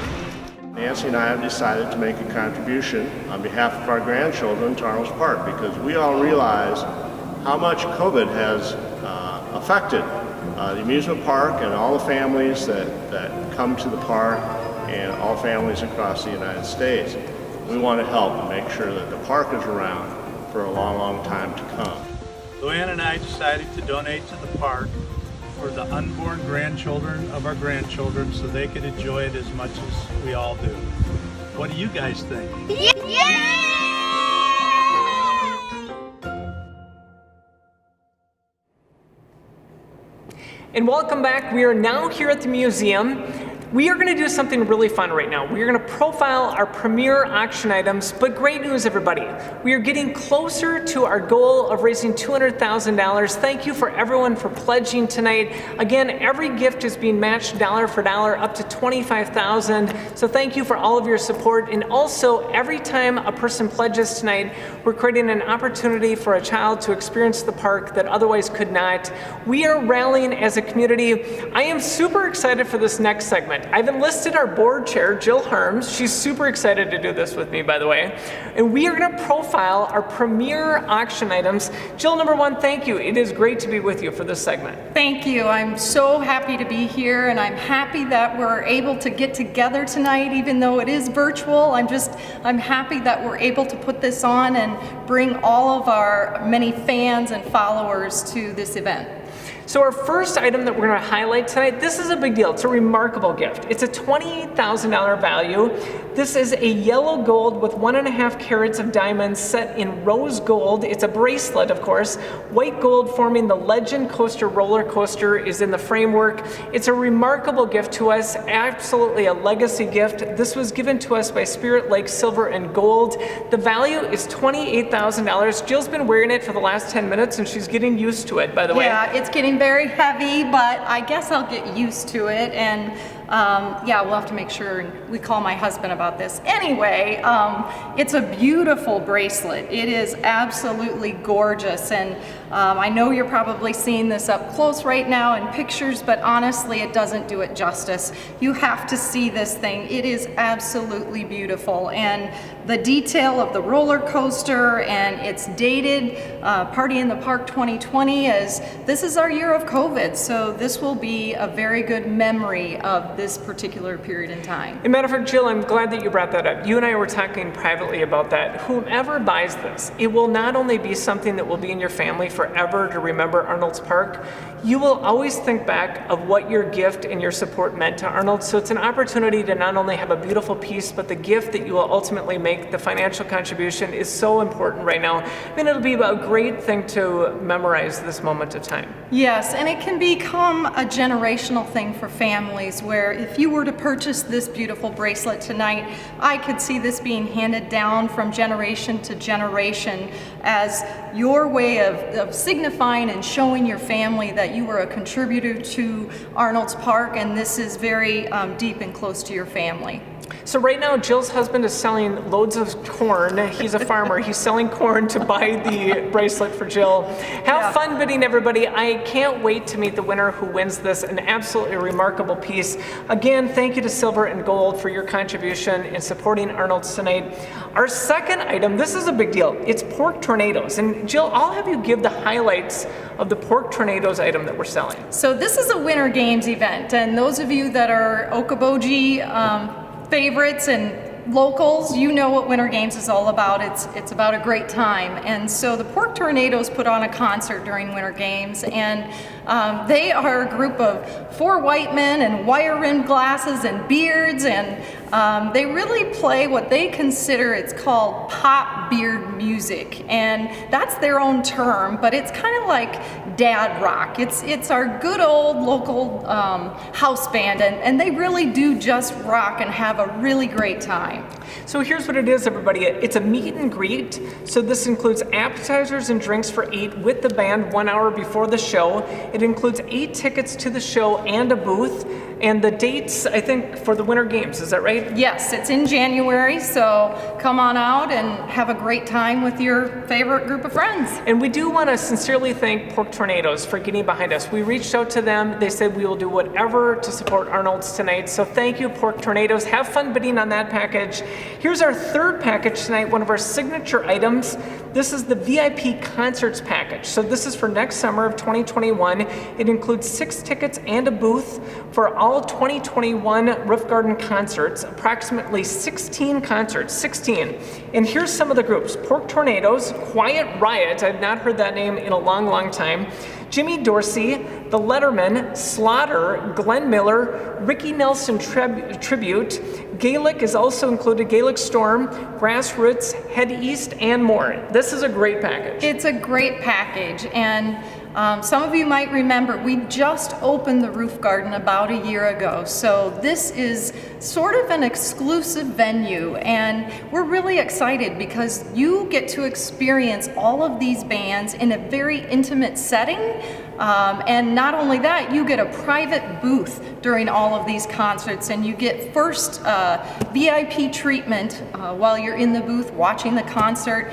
Nancy and I have decided to make a contribution on behalf of our grandchildren to Arnolds Park because we all realize how much COVID has affected the amusement park and all the families that come to the park and all families across the United States. We want to help and make sure that the park is around for a long, long time to come. Luann and I decided to donate to the park for the unborn grandchildren of our grandchildren so they could enjoy it as much as we all do. What do you guys think? Yeah! And welcome back. We are now here at the museum. We are going to do something really fun right now. We are going to profile our premier auction items, but great news, everybody. We are getting closer to our goal of raising $200,000. Thank you for everyone for pledging tonight. Again, every gift is being matched dollar for dollar up to $25,000. So thank you for all of your support. And also, every time a person pledges tonight, we're creating an opportunity for a child to experience the park that otherwise could not. We are rallying as a community. I am super excited for this next segment. event. I've enlisted our board chair, Jill Harms. She's super excited to do this with me, by the way. And we are going to profile our premier auction items. Jill, number one, thank you. It is great to be with you for this segment. Thank you. I'm so happy to be here, and I'm happy that we're able to get together tonight, even though it is virtual. I'm happy that we're able to put this on and bring all of our many fans and followers to this event. So our first item that we're going to highlight tonight, this is a big deal. It's a remarkable gift. It's a $28,000 value. This is a yellow gold with 1.5 carats of diamonds set in rose gold. It's a bracelet, of course. White gold forming the Legend Coaster roller coaster is in the framework. It's a remarkable gift to us, absolutely a legacy gift. This was given to us by Spirit Lake Silver and Gold. The value is $28,000. Jill's been wearing it for the last 10 minutes and she's getting used to it, by the way. Yeah, it's getting very heavy, but I guess I'll get used to it, and yeah, we'll have to make sure we call my husband about this. Anyway, it's a beautiful bracelet. It is absolutely gorgeous, and I know you're probably seeing this up close right now in pictures, but honestly, it doesn't do it justice. You have to see this thing. It is absolutely beautiful, and the detail of the roller coaster, and it's dated Party in the Park 2020, as this is our year of COVID, so this will be a very good memory of this particular period in time. As a matter of fact, Jill, I'm glad that you brought that up. You and I were talking privately about that. Whomever buys this, it will not only be something that will be in your family forever to remember Arnold's Park, you will always think back of what your gift and your support meant to Arnold. So it's an opportunity to not only have a beautiful piece, but the gift that you will ultimately make, the financial contribution, is so important right now. I mean, it'll be a great thing to memorize this moment of time. Yes, and it can become a generational thing for families, where if you were to purchase this beautiful bracelet tonight, I could see this being handed down from generation to generation as your way of signifying and showing your family that you were a contributor to Arnold's Park, and this is very deep and close to your family. So right now, Jill's husband is selling loads of corn. He's a farmer. He's selling corn to buy the bracelet for Jill. Have fun bidding, everybody. I can't wait to meet the winner who wins this, an absolutely remarkable piece. Again, thank you to Silver and Gold for your contribution in supporting Arnold's tonight. Our second item, this is a big deal. It's pork tornadoes. And Jill, I'll have you give the highlights of the pork tornadoes item that we're selling. So this is a Winter Games event, and those of you that are Okoboji favorites and locals, you know what Winter Games is all about. It's about a great time. And so the Pork Tornadoes put on a concert during Winter Games, and they are a group of 4 white men and wire-rimmed glasses and beards, and they really play what they consider, it's called pop beard music, and that's their own term, but it's kind of like dad rock. It's our good old local house band, and they really do just rock and have a really great time. So here's what it is, everybody. It's a meet and greet. So this includes appetizers and drinks for 8 with the band 1 hour before the show. It includes 8 tickets to the show and a booth. And the dates, I think, for the Winter Games, is that right? Yes, it's in January, so come on out and have a great time with your favorite group of friends. And we do want to sincerely thank Pork Tornadoes for getting behind us. We reached out to them. They said we will do whatever to support Arnold's tonight. So thank you, Pork Tornadoes. Have fun bidding on that package. Here's our third package tonight, one of our signature items. This is the VIP Concerts package. So this is for next summer of 2021. It includes 6 tickets and a booth for all 2021 Roof Garden concerts, approximately 16 concerts, 16. And here's some of the groups: Pork Tornadoes, Quiet Riot, I've not heard that name in a long, long time, Jimmy Dorsey, The Letterman, Slaughter, Glenn Miller, Ricky Nelson Tribute, Gaelic is also included, Gaelic Storm, Grassroots, Head East, and more. This is a great package. It's a great package, and some of you might remember we just opened the Roof Garden about a year ago, so this is sort of an exclusive venue, and we're really excited because you get to experience all of these bands in a very intimate setting, and not only that, you get a private booth during all of these concerts, and you get first VIP treatment while you're in the booth watching the concert,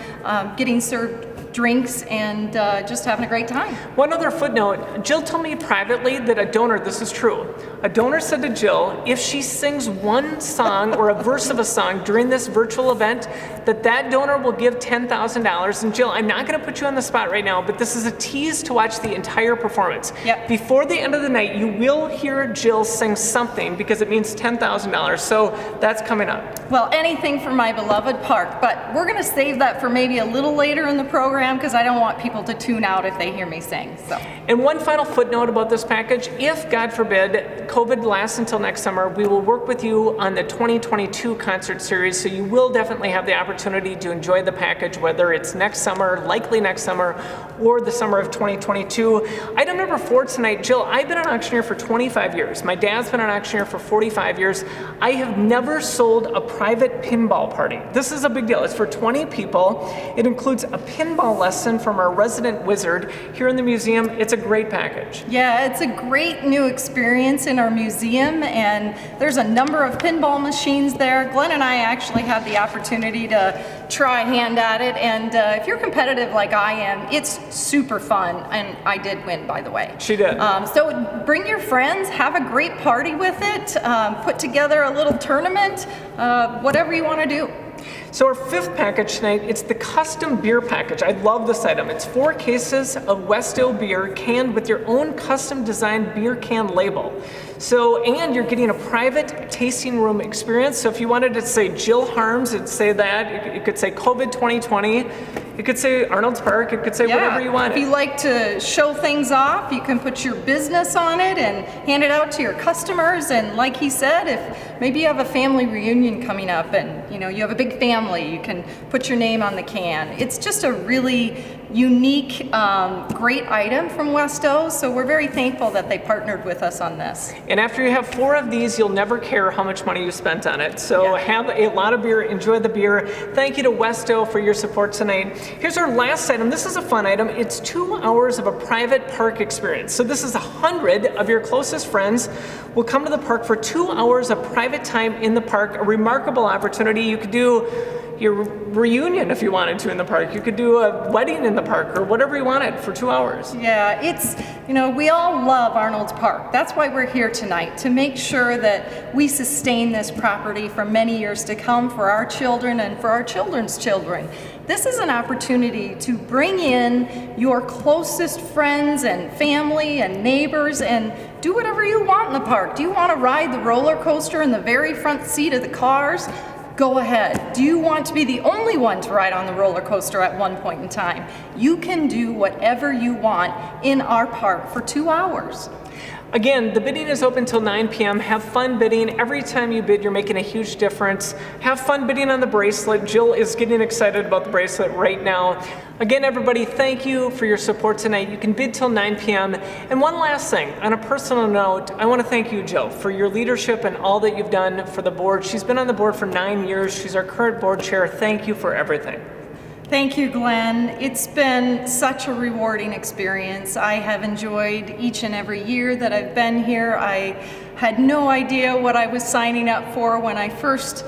getting served drinks and just having a great time. One other footnote, Jill told me privately that a donor, this is true, a donor said to Jill, if she sings one song or a verse of a song during this virtual event, that donor will give $10,000. And Jill, I'm not going to put you on the spot right now, but this is a tease to watch the entire performance. Yep. Before the end of the night, you will hear Jill sing something because it means $10,000. So that's coming up. Well, anything for my beloved park, but we're going to save that for maybe a little later in the program because I don't want people to tune out if they hear me sing. So. And one final footnote about this package, if, God forbid, COVID lasts until next summer, we will work with you on the 2022 concert series, so you will definitely have the opportunity to enjoy the package, whether it's next summer, likely next summer, or the summer of 2022. Item number 4 tonight, Jill, I've been an auctioneer for 25 years. My dad's been an auctioneer for 45 years. I have never sold a private pinball party. This is a big deal. It's for 20 people. It includes a pinball lesson from our resident wizard here in the museum. It's a great package. Yeah, it's a great new experience in our museum, and there's a number of pinball machines there. Glenn and I actually had the opportunity to try a hand at it, and if you're competitive like I am, it's super fun, and I did win, by the way. She did. So bring your friends, have a great party with it, put together a little tournament, whatever you want to do. So our 5th package tonight, it's the custom beer package. I love this item. It's 4 cases of Westo beer canned with your own custom designed beer can label. So, and you're getting a private tasting room experience. So if you wanted to say Jill Harms, it'd say that. It could say COVID 2020. It could say Arnold's Park. It could say whatever you want. If you like to show things off, you can put your business on it and hand it out to your customers. And like he said, if maybe you have a family reunion coming up and you have a big family, you can put your name on the can. It's just a really unique, great item from Westo, so we're very thankful that they partnered with us on this. And after you have 4 of these, you'll never care how much money you spent on it. So have a lot of beer, enjoy the beer. Thank you to Westo for your support tonight. Here's our last item. This is a fun item. It's 2 hours of a private park experience. So this is 100 of your closest friends will come to the park for 2 hours of private time in the park, a remarkable opportunity. You could do your reunion if you wanted to in the park. You could do a wedding in the park or whatever you wanted for 2 hours. Yeah, it's, we all love Arnold's Park. That's why we're here tonight, to make sure that we sustain this property for many years to come for our children and for our children's children. This is an opportunity to bring in your closest friends and family and neighbors and do whatever you want in the park. Do you want to ride the roller coaster in the very front seat of the cars? Go ahead. Do you want to be the only one to ride on the roller coaster at one point in time? You can do whatever you want in our park for 2 hours. Again, the bidding is open till 9 p.m. Have fun bidding. Every time you bid, you're making a huge difference. Have fun bidding on the bracelet. Jill is getting excited about the bracelet right now. Again, everybody, thank you for your support tonight. You can bid till 9 p.m. And one last thing, on a personal note, I want to thank you, Jill, for your leadership and all that you've done for the board. She's been on the board for 9 years. She's our current board chair. Thank you for everything. Thank you, Glenn. It's been such a rewarding experience. I have enjoyed each and every year that I've been here. I had no idea what I was signing up for when I first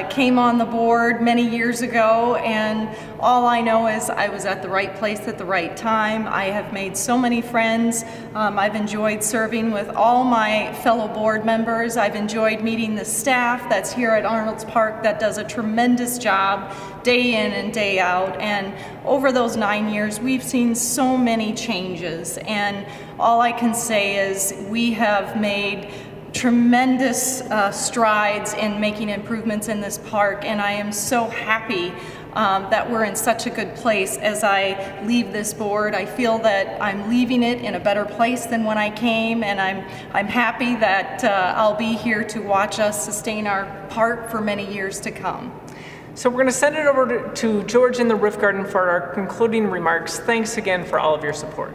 came on the board many years ago, and all I know is I was at the right place at the right time. I have made so many friends. I've enjoyed serving with all my fellow board members. I've enjoyed meeting the staff that's here at Arnold's Park that does a tremendous job day in and day out. And over those 9 years, we've seen so many changes. And all I can say is we have made tremendous strides in making improvements in this park, and I am so happy that we're in such a good place as I leave this board. I feel that I'm leaving it in a better place than when I came, and I'm happy that I'll be here to watch us sustain our park for many years to come. So we're going to send it over to George in the Roof Garden for our concluding remarks. Thanks again for all of your support.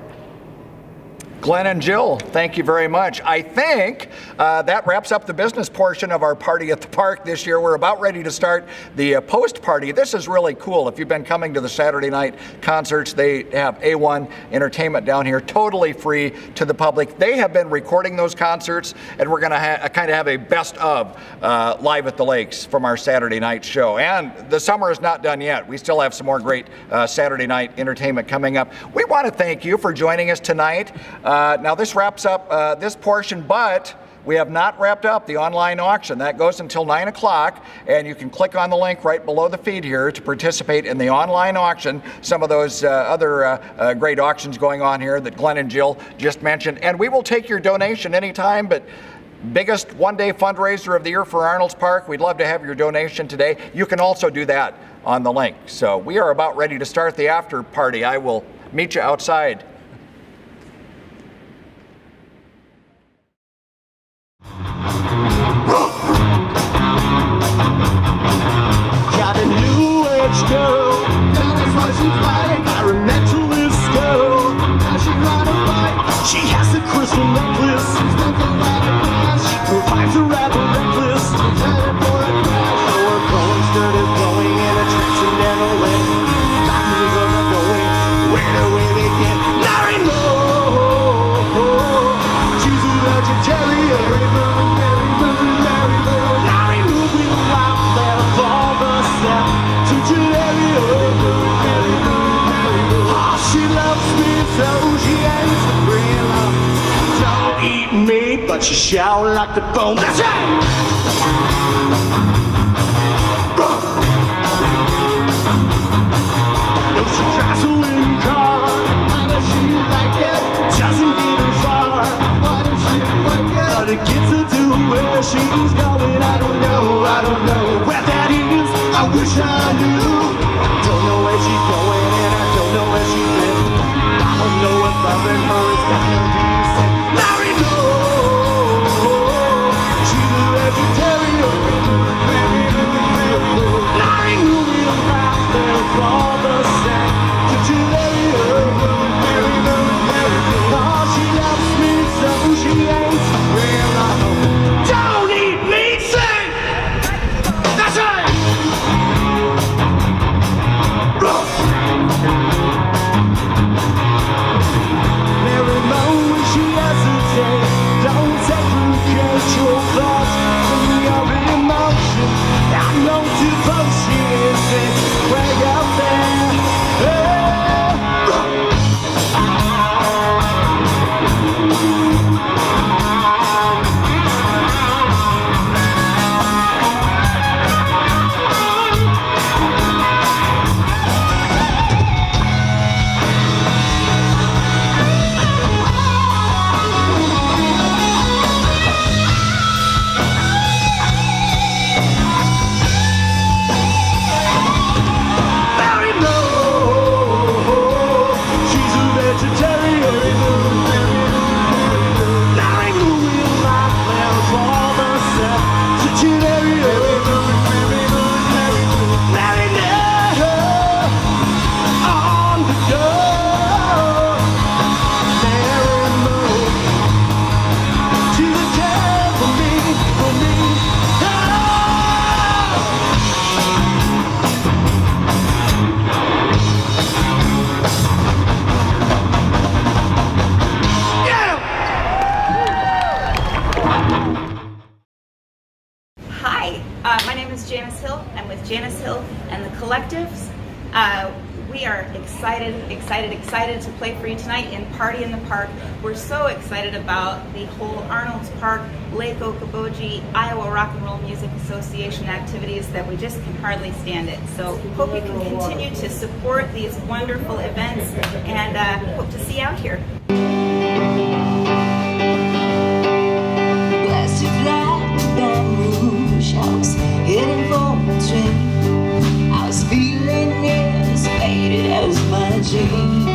Glenn and Jill, thank you very much. I think that wraps up the business portion of our party at the park this year. We're about ready to start the post-party. This is really cool. If you've been coming to the Saturday night concerts, they have A1 entertainment down here, totally free to the public. They have been recording those concerts, and we're going to kind of have a best of Live at the Lakes from our Saturday night show. And the summer is not done yet. We still have some more great Saturday night entertainment coming up. We want to thank you for joining us tonight. Now this wraps up this portion, but we have not wrapped up the online auction. That goes until 9 o'clock, and you can click on the link right below the feed here to participate in the online auction. Some of those other great auctions going on here that Glenn and Jill just mentioned. And we will take your donation anytime, but biggest one-day fundraiser of the year for Arnolds Park. We'd love to have your donation today. You can also do that on the link. So we are about ready to start the after party. I will meet you outside. Got a new age girl, that's why she's like environmentalist girl. Now she ride a bike, she has a crystal necklace. She's nothing like a crash, her vibes are rather reckless. She's headed for a crash, so her glowing skirt is blowing in a transcendental way. Doctors are not knowing where do we begin. Larry Moe, she's a vegetarian. So she ends the thriller. Don't eat me, but you shall like the bone. That's right! No, she drives a wooden car. How does she like it? Doesn't get her far. Why does she like it? But it gets her to where she's going. I don't know where that is. I wish I knew. Don't know where she's going and I don't know where she's been. I don't know if loving her is gonna be sin. Larry Moe, she's a vegetarian. Larry Moe will laugh there for the sake. Vegetarian. Oh, she loves me so she ain't real. I know. Don't eat meat, sing. That's right. Every moment she hesitates, don't segregate your thoughts from your emotion. I know devotion is it way up there. Excited to play for you tonight in Party in the Park. We're so excited about the whole Arnolds Park, Lake Okoboji, Iowa Rock and Roll Music Association activities that we just can hardly stand it. So hope you can continue to support these wonderful events and hope to see you out here. Plastic flag, Baton Rouge, I was heading for a train. I was feeling as faded as my jeans.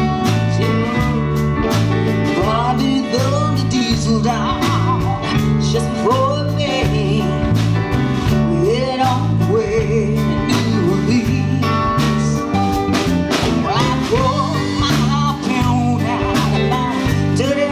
Bobby thumbed the diesel down just before me. Head on the way to New Orleans. I pulled my harpoon out of my dirty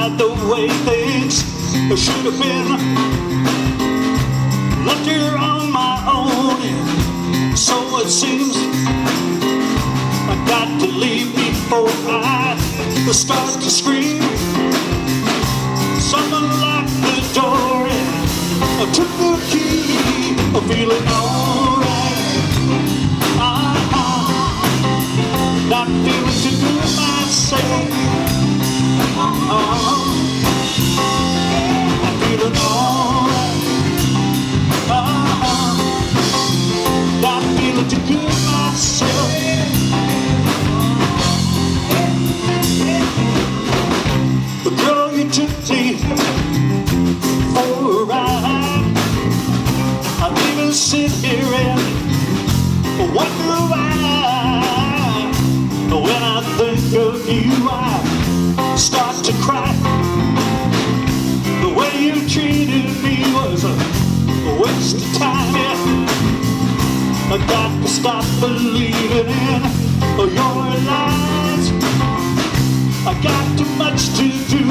like the way things should have been. Left here on my own, and so it seems. I got to leave before I start to scream. Someone locked the door and I took the key. I'm feeling alright. Not feeling too good myself. I'm feeling alright. Not feeling too good myself. The girl you took me for a ride. I'm even sit here and wonder why. When I think of you, I start to cry. The way you treated me was a waste of time. Yeah. I got to stop believing in your lies. I got too much to do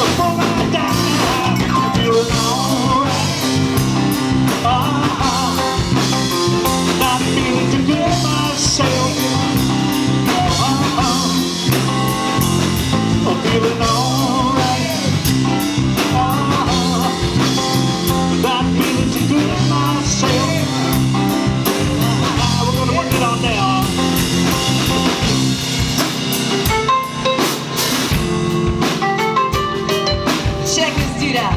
before I die. I'm feeling alright. Not feeling too good myself. I'm feeling alright. Not feeling too good myself. We're gonna work it on now. Check this dude out.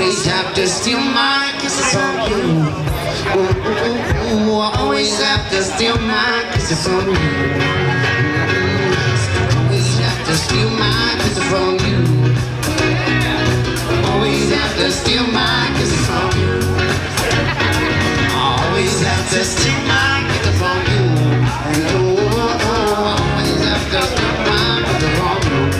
always have to steal my kisses from you. I always have to steal my kisses from you. Always have to steal my kisses from you. Always have to steal my kisses from you. Always have to steal my kisses from you. Always have to steal my kisses from you.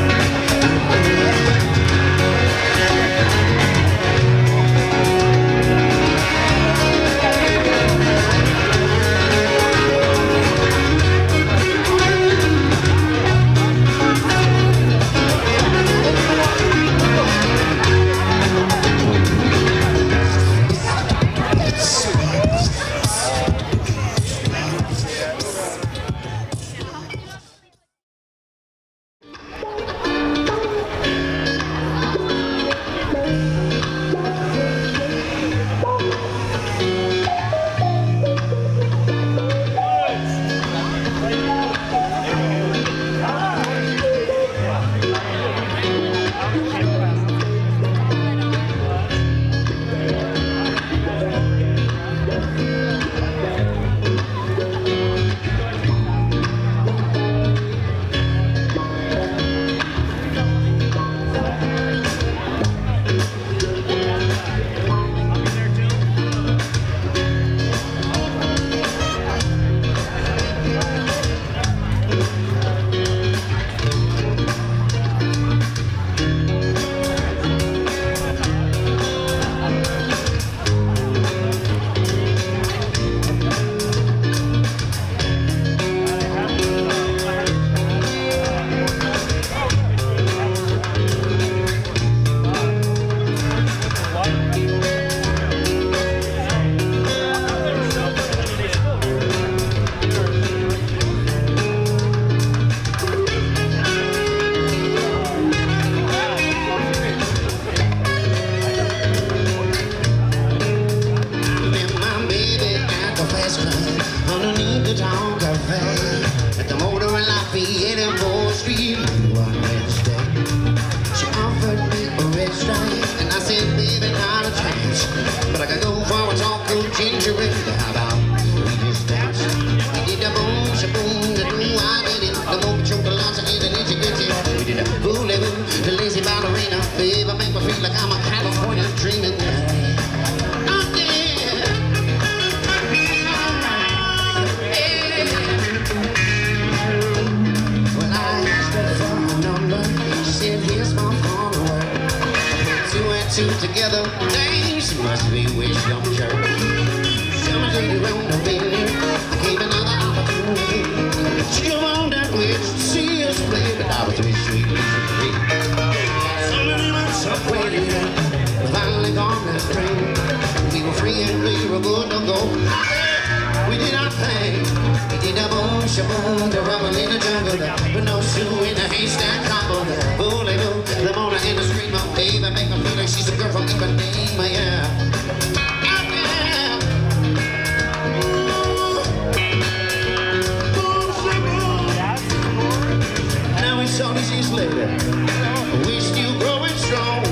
Together, dang, she must be wish on church. Someone took you around the venue, I gave another opportunity. She come on that witch, see us play, but I was too sweet to free. So many months of waiting, we finally gone that spring. We were free and we were good to go. We did our thing, we did a boom, shaboom, the rumble in the jungle, but no shoe in the haystack combo. Bully boo, the mona in the street, my baby, make me feel like she's a girl from Ipanema, yeah. Now it's all these years later, we're still growing strong.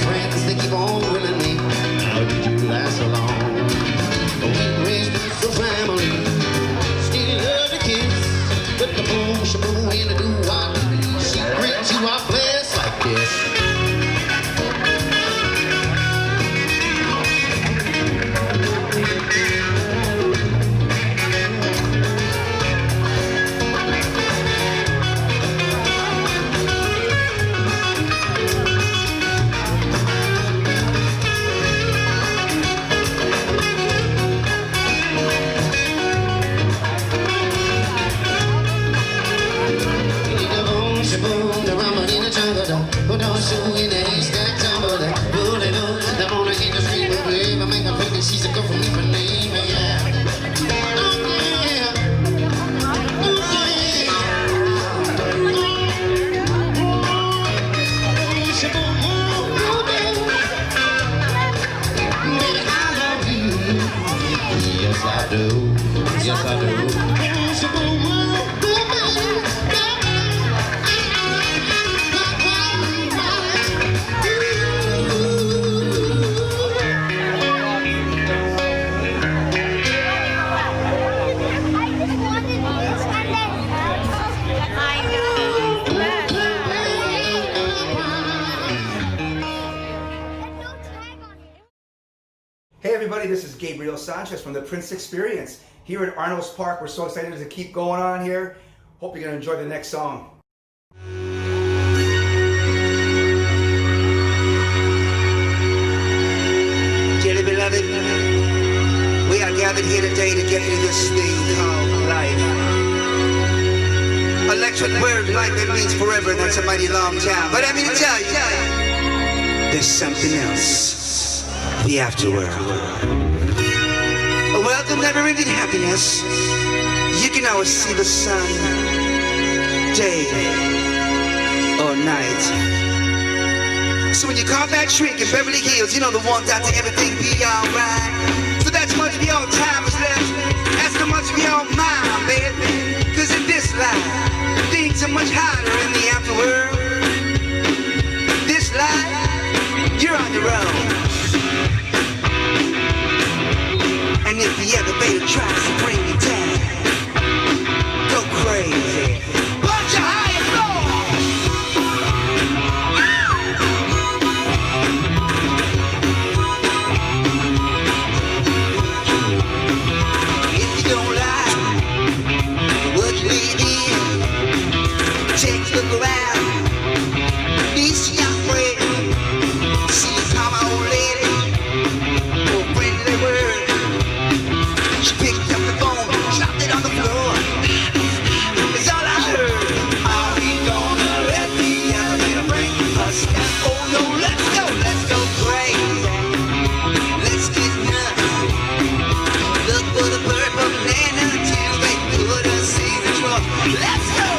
Friends, they keep on willing me. How did you last so long? We raised us a family, still love to kiss, but the boom, shaboom, and the do-wop, secret to our place like this. In the haystack tumble, that bullet, the mona in the street, but babe, I make her feel that she's a girl from Ipanema, yeah. Yes, I do. Yes, I do. Hey everybody, this is Gabriel Sanchez from the Prince Experience. Here at Arnolds Park, we're so excited to keep going on here. Hope you're going to enjoy the next song. Dearly beloved, we are gathered here today to get into this thing called life. Electric word life, it means forever, and that's a mighty long time. But I mean to tell you, there's something else. The afterworld. A world of never-ending happiness. You can always see the sun, day or night. So when you call back shrink in Beverly Hills, you know the ones out there, everything be alright. So that's much of your time is left. That's how much of your mind, baby. Cause in this life, things are much harder in the afterworld. This life, you're on your own. And if the elevator tries to bring you down, go crazy. Bunch of higher if you don't like what you live in, take a look around. Be young friend, see how my old lady, oh friendly word. She picked up the phone, dropped it on the floor. It's all I heard. Are we gonna let the elevator bring us down? Oh no, let's go crazy. Let's get nuts. Look for the purple land until they put us in the truck. Let's go.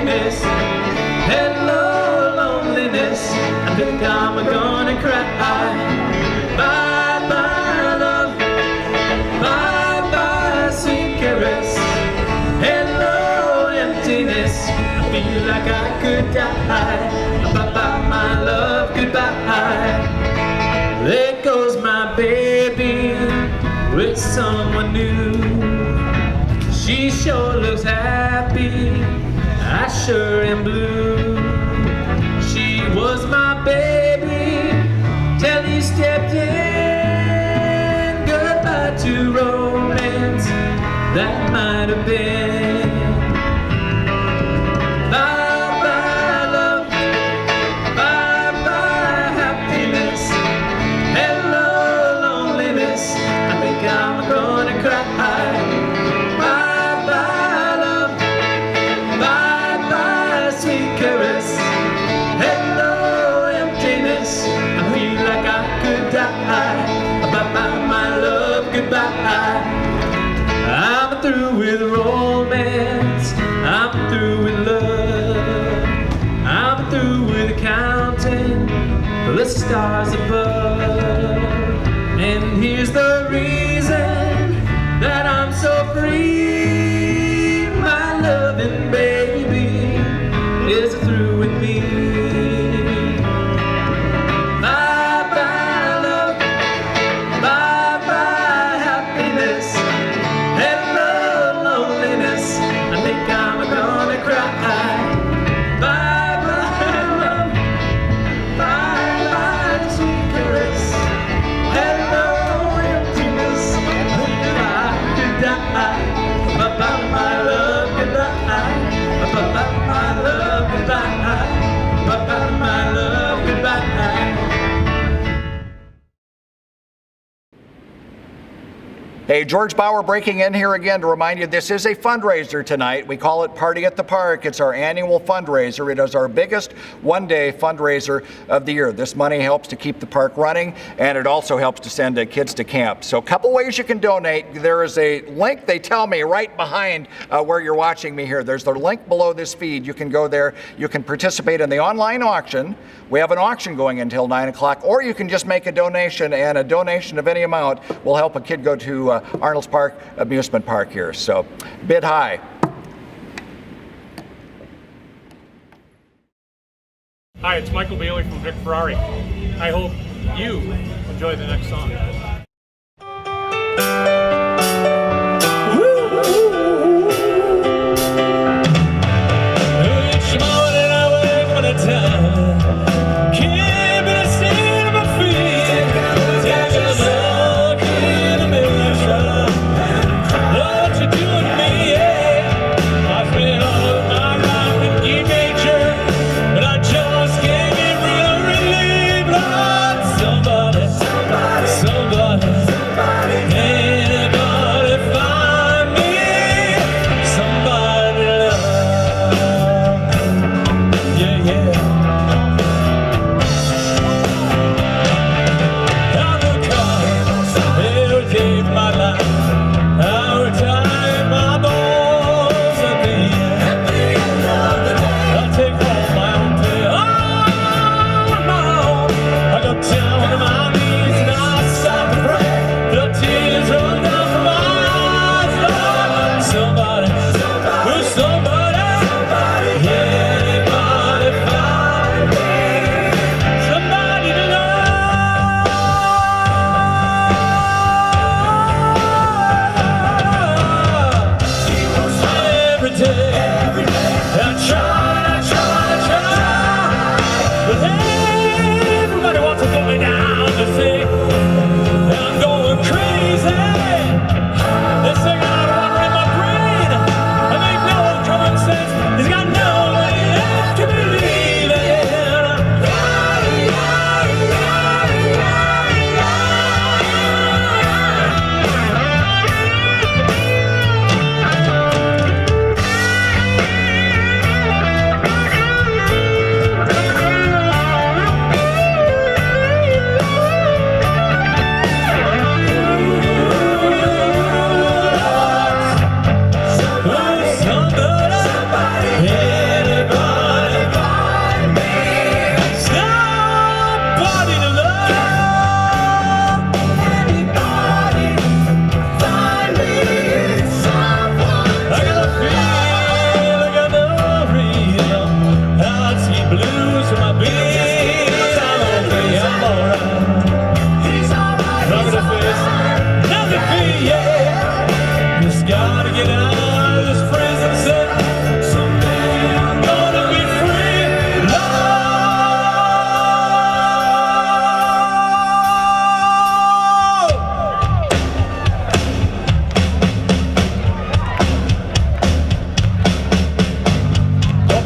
emptiness. Hello, loneliness. I think I'm gonna cry. Bye bye, love. Bye bye, sweet caress. Hello, emptiness. I feel like I could die. Bye bye, my love, goodbye. There goes my baby with someone new. She sure looks happy, I sure am blue. She was my baby till he stepped in. Goodbye to romance that might have been. Bye-bye love, bye-bye happiness. Hello loneliness, I think I'm gonna cry. I'm through with romance, I'm through with love, I'm through with counting the stars above. And here's the reason that I'm so free. My loving baby is through with me. Hey, Georgebauer breaking in here again to remind you this is a fundraiser tonight. We call it Party at the Park. It's our annual fundraiser. It is our biggest one-day fundraiser of the year. This money helps to keep the park running, and it also helps to send kids to camp. So a couple ways you can donate. There is a link, they tell me, right behind where you're watching me here. There's the link below this feed. You can go there. You can participate in the online auction. We have an auction going until 9 o'clock, or you can just make a donation, and a donation of any amount will help a kid go to Arnolds Park Amusement Park here. So bid high. Hi, it's Michael Bailey from Vic Ferrari. I hope you enjoy the next song. Somebody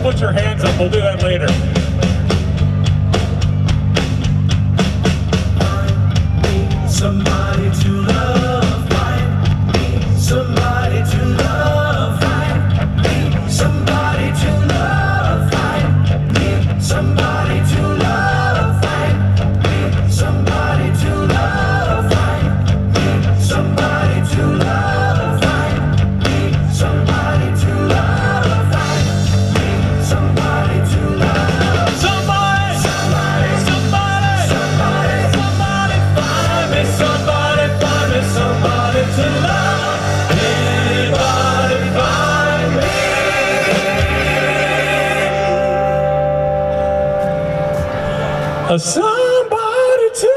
put your hands up. We'll do that later. Somebody to love, find me somebody to love, find me somebody to love, find me somebody to love, find me somebody to love, find me somebody to love, find me somebody to love, find me somebody to love, somebody, somebody, somebody, somebody, somebody find me somebody, find me somebody to love. Anybody find me a somebody to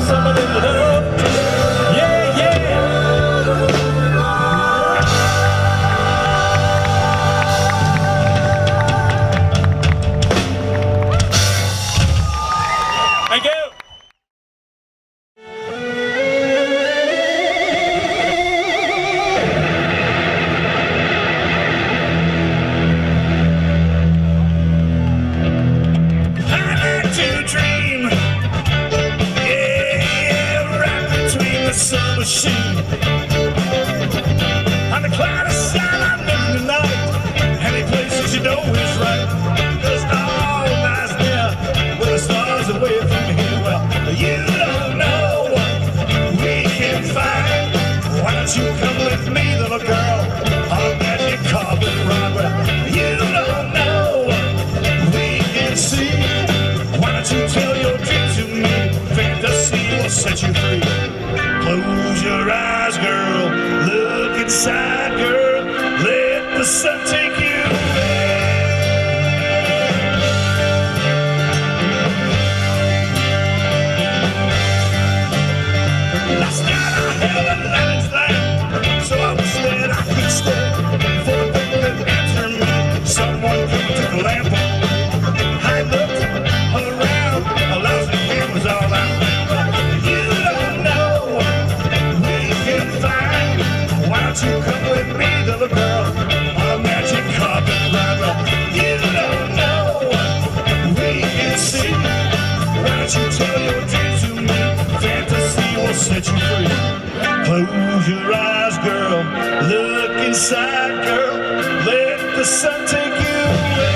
somebody to love. Yeah, yeah. Thank you. I like to dream. Summer sheen on the cloudest side I'm living tonight. Any places you know is right. There's all nice there where the stars are away from here. Well, you don't know what we can find. Why don't you come with me, little girl, on that your carpet ride? Well, you don't know what we can see. Why don't you tell your dream to me? Fantasy will set you free. Close your eyes, girl, look inside, girl, let the sun take you away. Last night I held a lion's lamb, so I was that I could stay. For the people that answer me, someone come took a lamp. I looked around, a lousy hand was all I found. You come with me, little girl, on a magic carpet ride. You don't know what we can see. Why don't you tell your dreams to me? Fantasy will set you free. Close your eyes, girl, look inside, girl, let the sun take you away.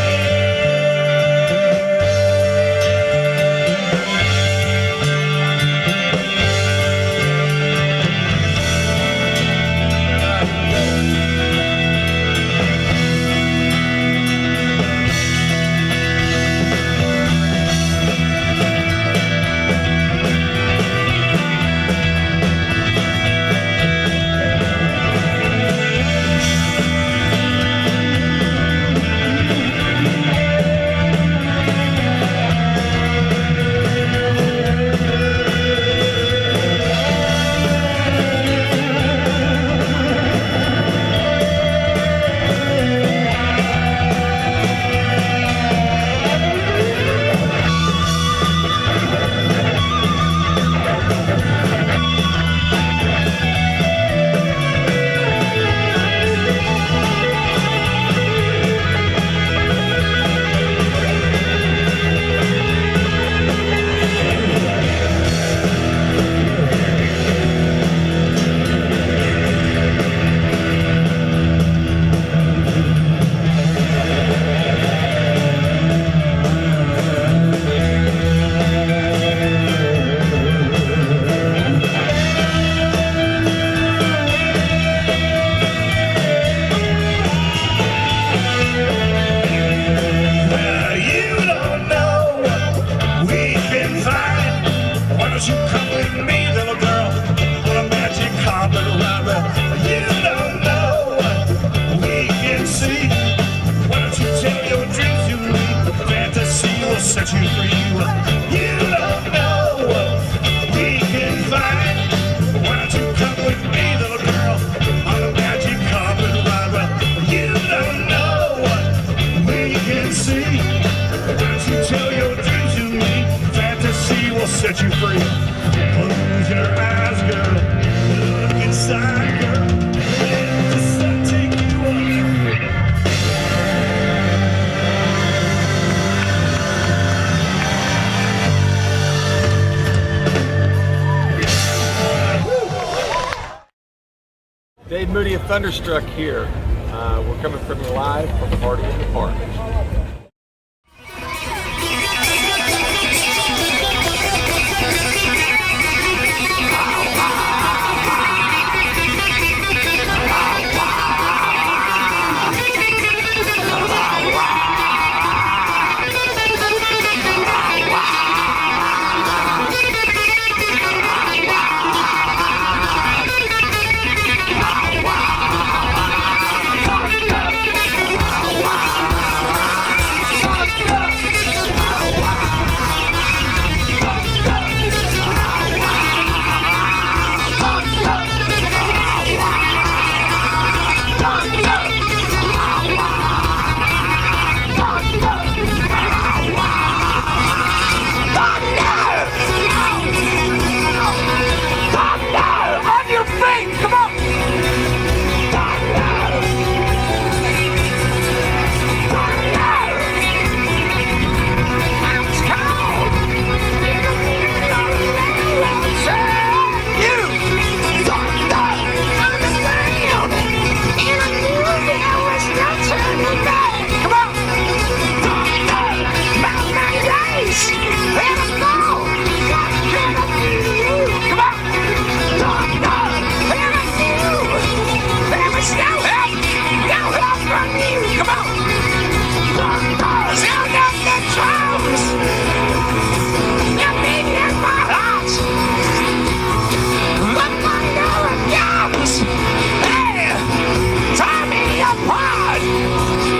Dave Moody of Thunderstruck here. We're coming from you live from Party in the Park.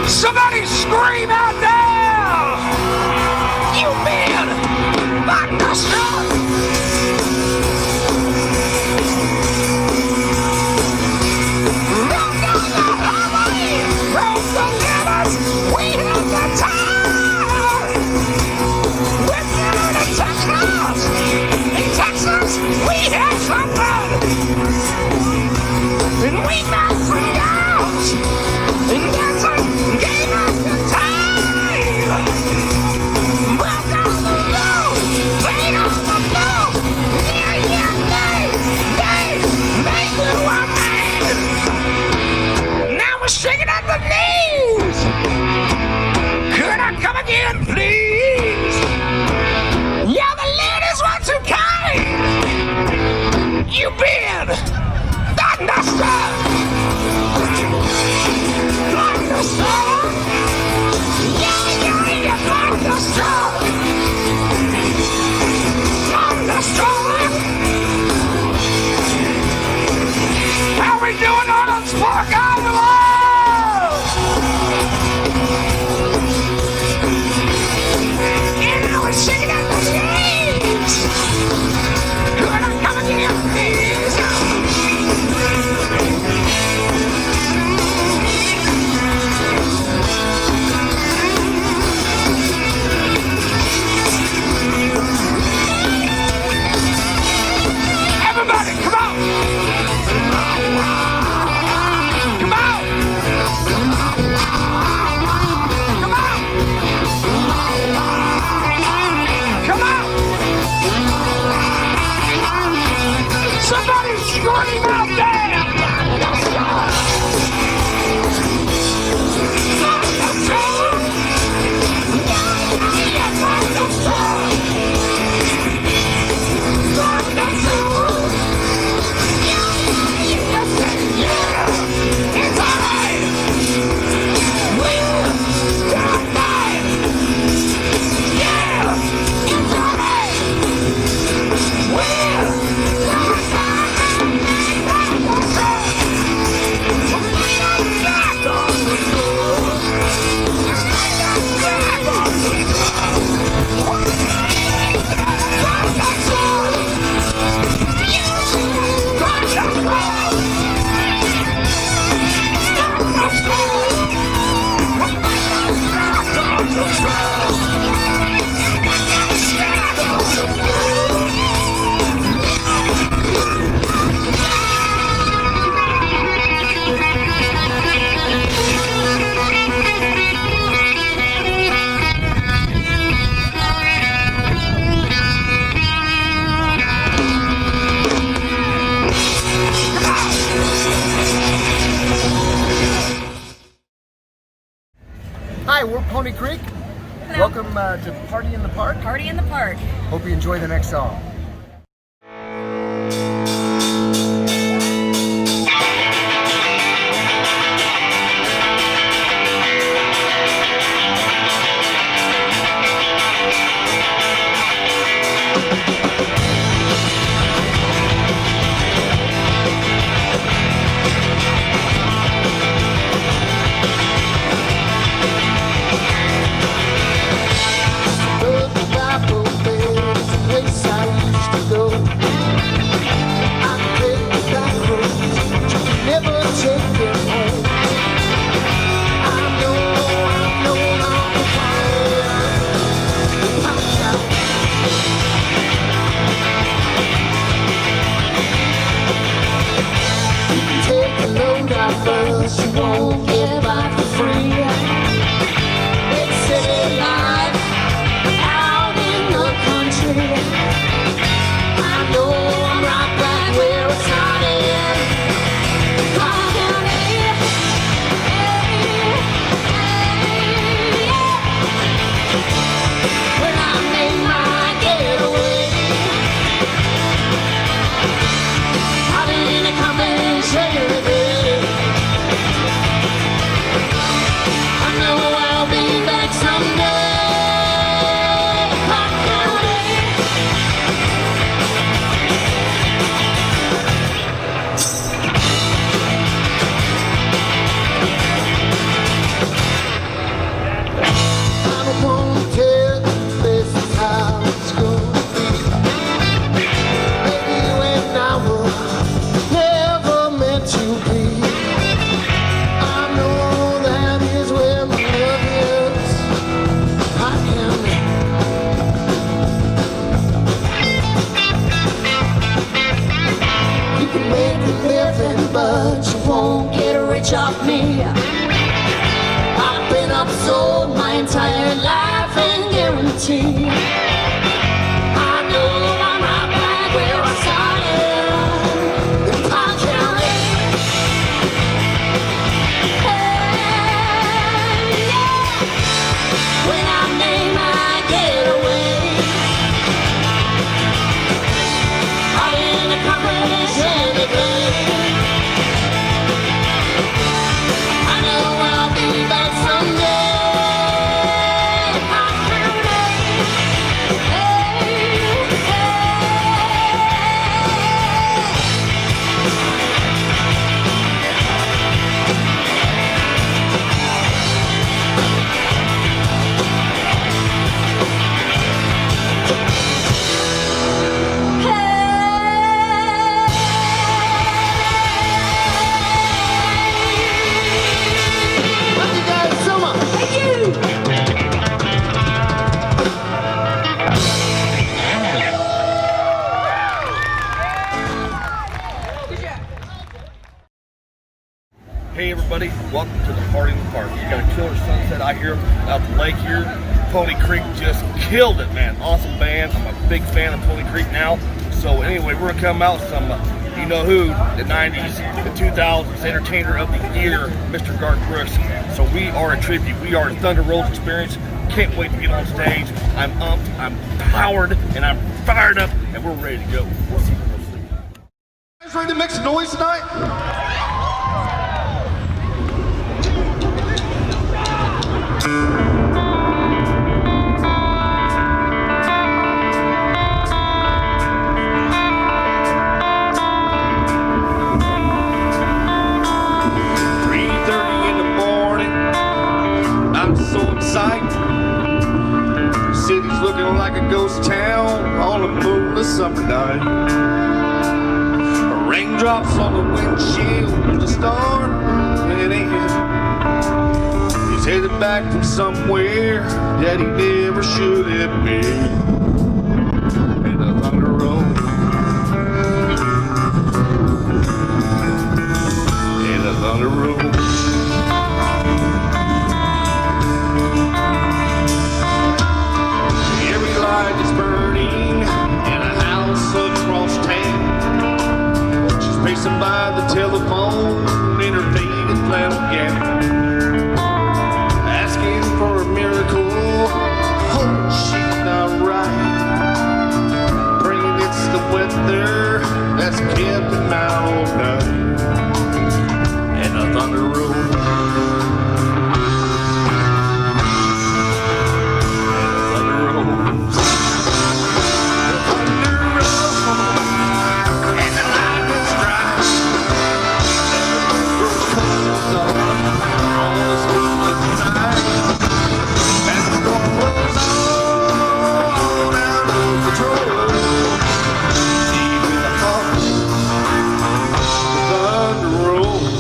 Somebody scream out there! You man! Thunderstruck! Roll down the highway! Roll the levers! We have the time! We're going to Texas! In Texas, we have something! And we got some girls! And that's a game of the time! Welcome to the road! Play on the floor! They blew our man! Now we're shaking at the knees! Could I come again, please? Yeah, the ladies want to kind! You been thunderstruck! welcome to Party in the Park. Party in the Park. Hope you enjoy the next song. You won't get by for free. It's city life out in the country. I know I'm right back where it's started. Park County, when I made my getaway, I didn't come and say anything. But you won't get rich off me. I've been upsold my entire life and guarantee. I know I'm right back where I started in Park County. Hey, yeah. When I made my getaway, I didn't accomplish anything. Hey everybody, welcome to the Party in the Park. You got a killer sunset out here, out the lake here. Pony Creek just killed it, man. Awesome band. I'm a big fan of Pony Creek now. So anyway, we're gonna come out with some, you know who, the 90s, the 2000s Entertainer of the Year, Mr. Garth Brooks. So we are a tribute. We are a Thunder Rolls experience. Can't wait to get on stage. I'm pumped, I'm powered, and I'm fired up, and we're ready to go. We'll see you real soon. You guys ready to make some noise tonight? City's looking like a ghost town on a moonless summer night. Raindrops on the windshield, the storm moving in. He's headed back from somewhere that he never should have been. In the thunder road, in the thunder road. Is burning in a house across town. She's pacing by the telephone in her faded flannel gown, asking for a miracle thunder that's kept him out all night. And the thunder rolls. And the thunder rolls. The thunder rolls. And the lightning strikes. And the grows cold on the sleepless night. And the storm rolls on out of control. Deep in the heart, the thunder rolls.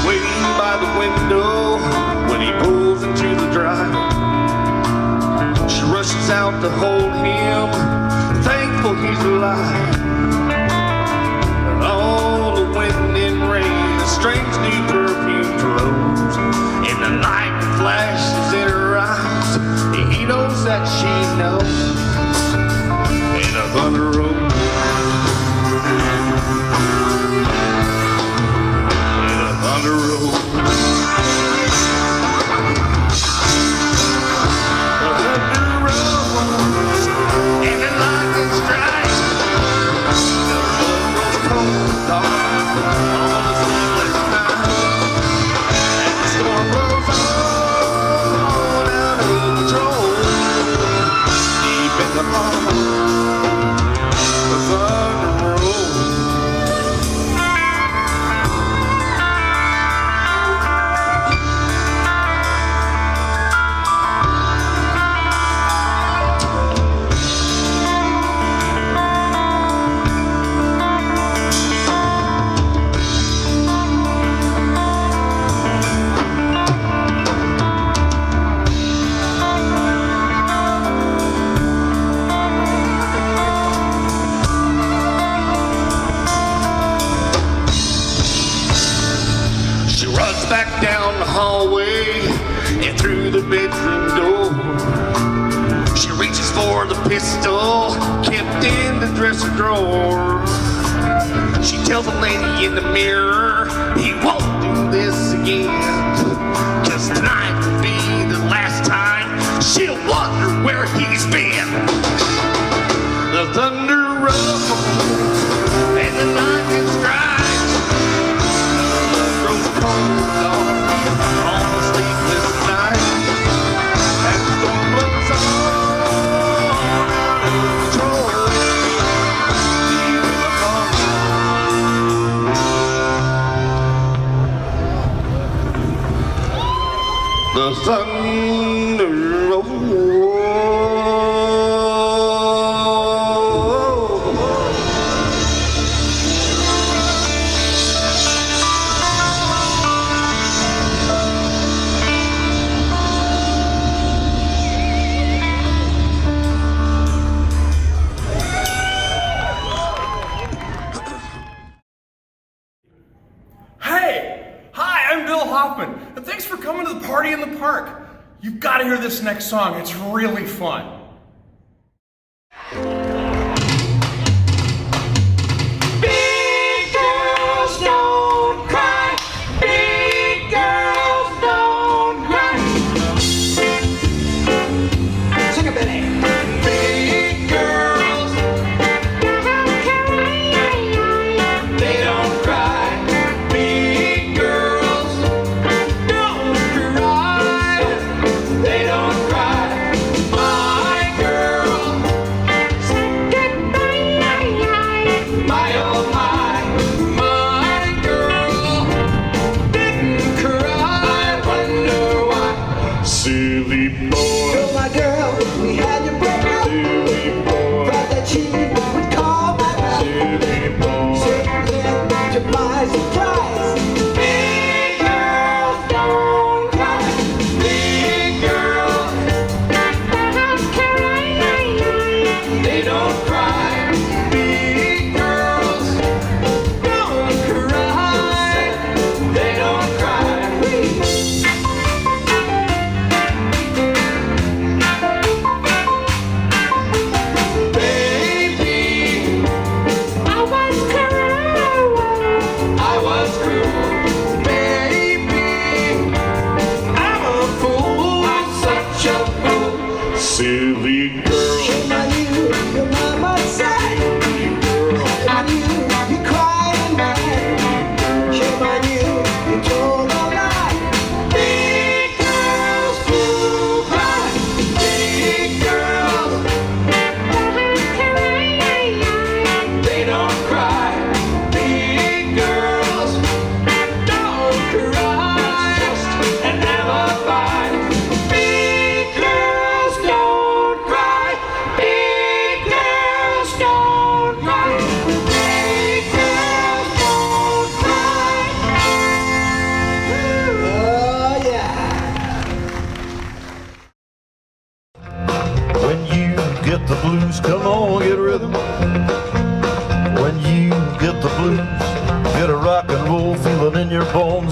Waiting by the window when he pulls into the drive. She rushes out to hold him, thankful he's alive. And all the wind and rain, a strange new perfume flows. And the light flashes in her eyes, and he knows that she knows. And the thunder rolls. And the thunder rolls. The thunder rolls. And the lightning strikes. The blood grows cold on the sleepless night. And the storm blows on out of control. Deep in the heart, the thunder rolls. She runs back down the hallway and through the bedroom door. She reaches for the pistol kept in the dresser drawer. She tells the lady in the mirror he won't do this again, 'cause tonight will be the last time she'll wonder where he's been. The thunder rolls and the lightning strikes. Grows cold on the sleepless night. And the storm blows on out of control. Deep in the heart, the thunder rolls. Hoffman, and thanks for coming to the party in the park. You've got to hear this next song. It's really fun. Big girls don't cry. Big girls don't cry. Sing it, Benny. Big girls, they don't cry. Big girls don't cry. They don't cry. My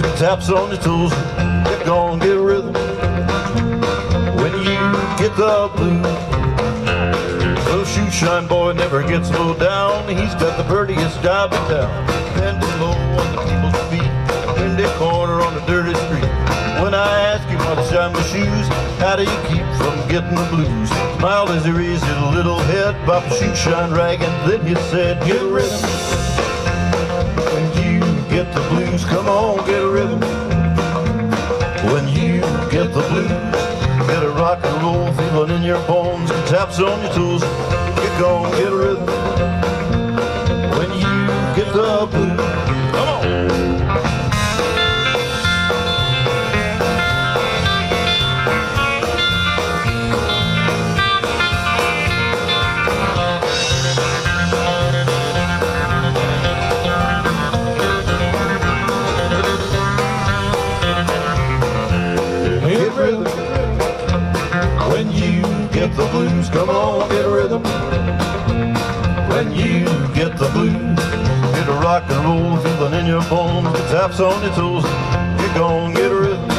bones, taps on your toes. Get gonna get a rhythm when you get the blues. Little shoe shine boy never gets low down. He's got the prettiest job in town. Bending low on the people's feet, in the corner on the dirty street. When I ask him how to shine my shoes, how do you keep from getting the blues? Smiled as he raised his little head, popped a shoe shine rag, and then he said, get a rhythm when you get the blues. Come on, get a rhythm when you get the blues. Get a rock and roll feeling in your bones, and taps on your toes. Get gonna get a rhythm when you get the blues. Come on. Get rhythm when you get the blues. Come on, get a rhythm when you get the blues. Get a rock and roll feeling in your bones, the taps on your toes. You're gonna get a rhythm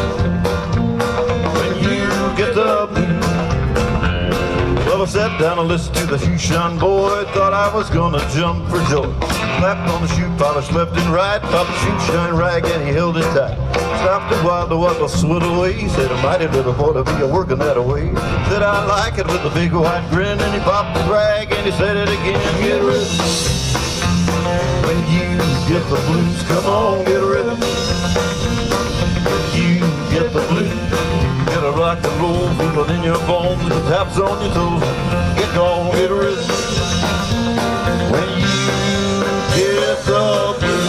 when you get the blues. Well, I sat down and listened to the shoe shine boy. Thought I was gonna jump for joy. Slapped on the shoe polish left and right, popped the shoe shine rag and he held it tight. Stopped a while to wipe a sweat away. He said, a mighty little boy to be a-working that away. Said, I like it with a big white grin. And he popped the rag and he said it again. Get a rhythm when you get the blues. Come on, get a rhythm when you get the blues. Get a rock and roll feeling in your bones, the taps on your toes. Get gone, get a rhythm when you get the blues.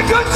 Good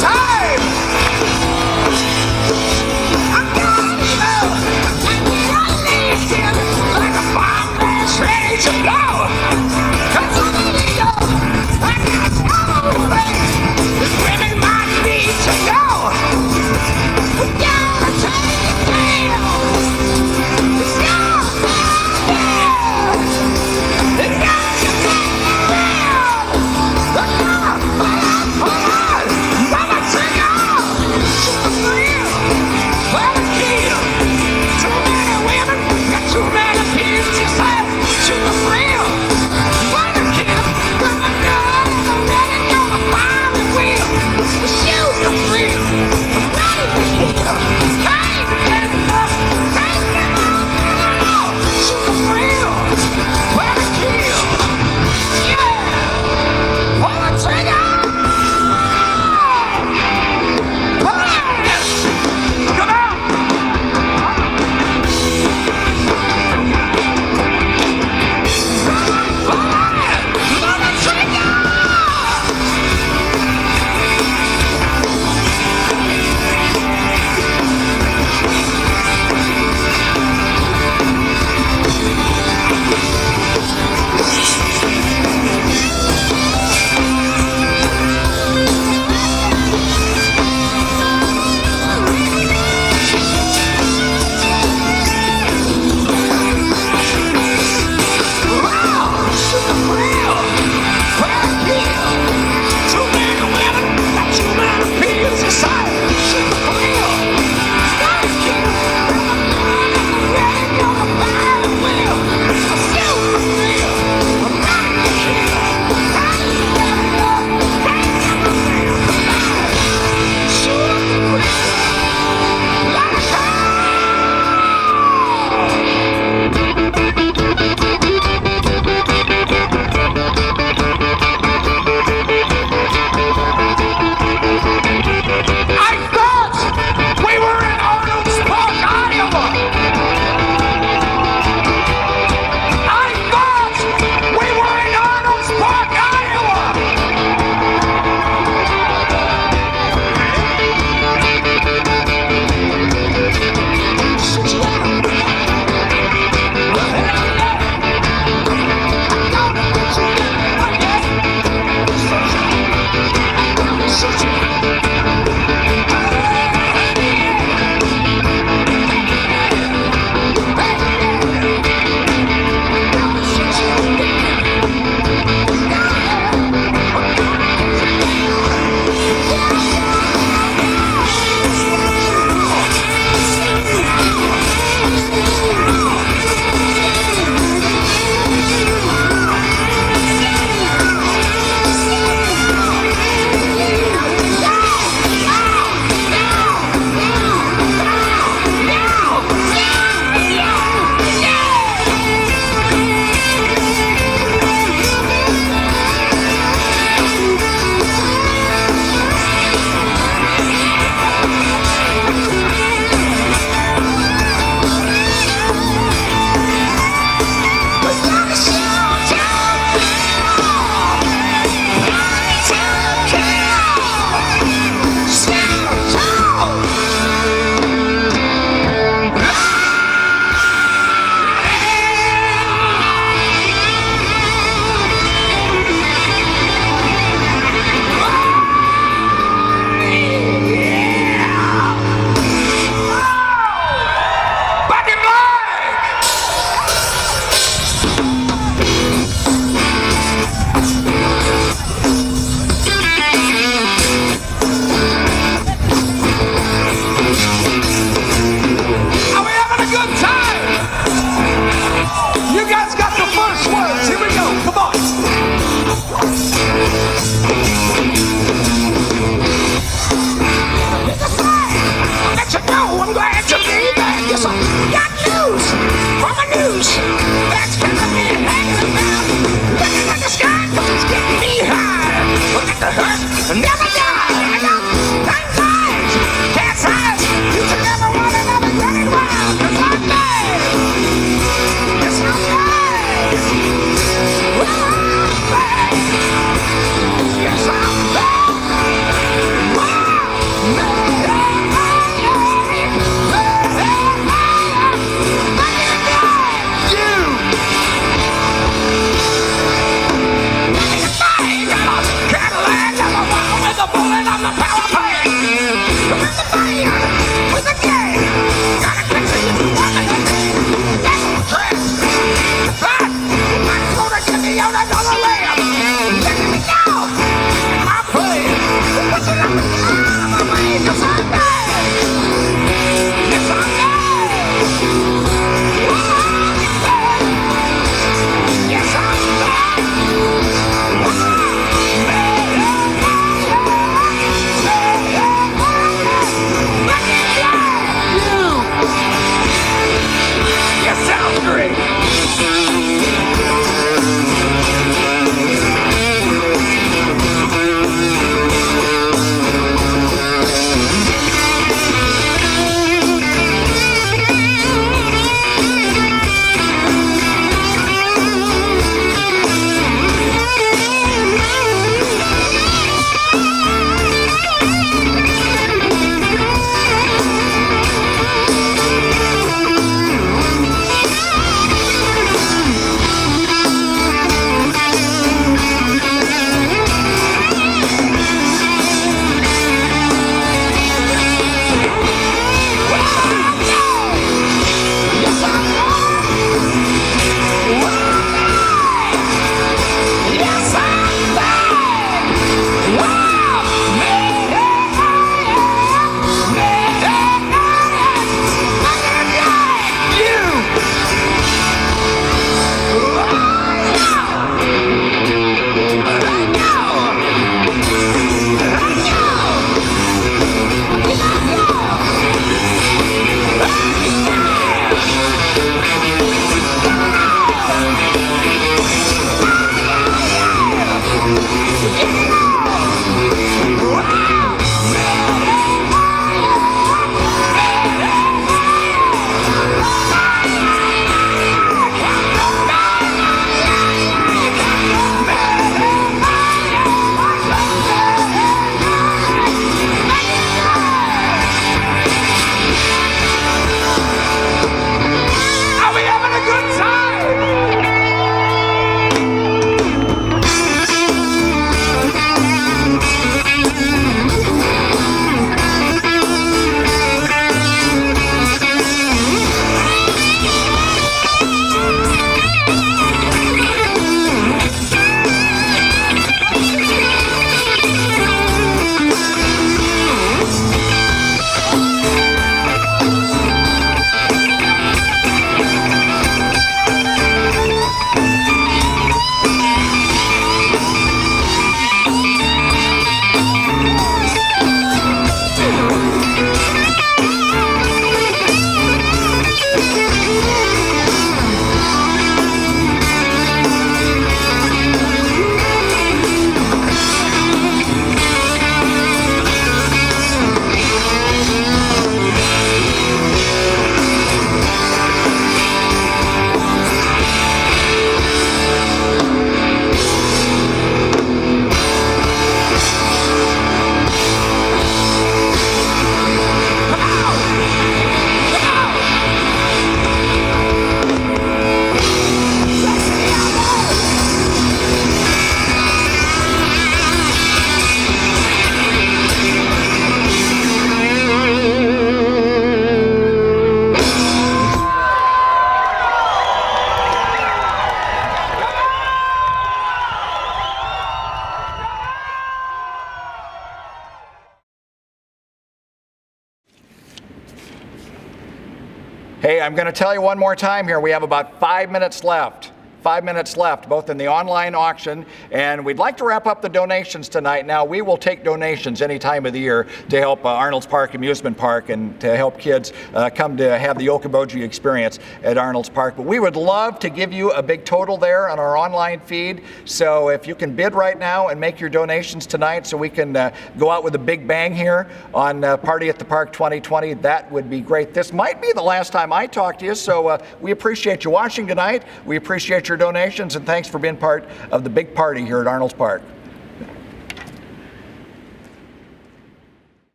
Hey, I'm going to tell you one more time here. We have about 5 minutes left. 5 minutes left, both in the online auction, and we'd like to wrap up the donations tonight. Now, we will take donations any time of the year to help Arnold's Park Amusement Park and to help kids come to have the Okoboji experience at Arnold's Park. But we would love to give you a big total there on our online feed. So if you can bid right now and make your donations tonight so we can go out with a big bang here on Party at the Park 2020, that would be great. This might be the last time I talk to you, so we appreciate you watching tonight. We appreciate your donations, and thanks for being part of the big party here at Arnold's Park.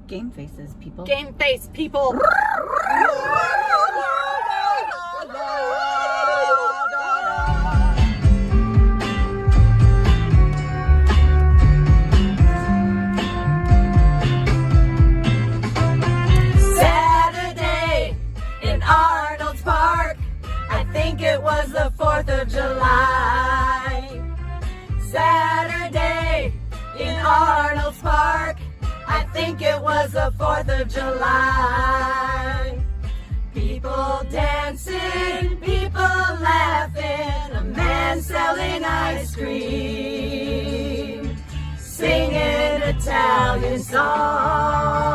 Game faces, people. Game face, people. Saturday in Arnold's Park. I think it was the 4th of July. Saturday in Arnold's Park. I think it was the 4th of July. People dancing, people laughing, a man selling ice cream, singing Italian songs.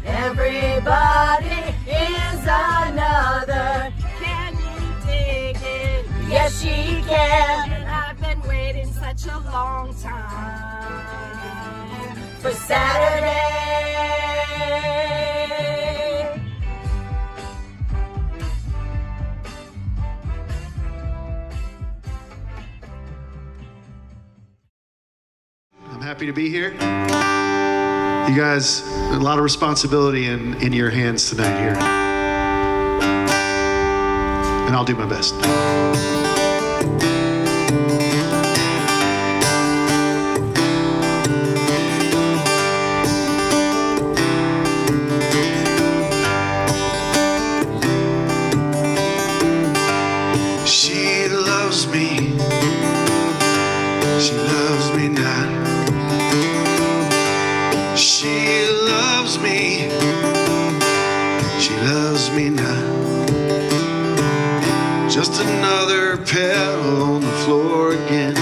Everybody is another. Can you dig it? Yes, she can. And I've been waiting such a long time for Saturday. I'm happy to be here. You guys, a lot of responsibility in your hands tonight here. And I'll do my best. She loves me. She loves me not. She loves me. She loves me not. Just another pedal on the floor again.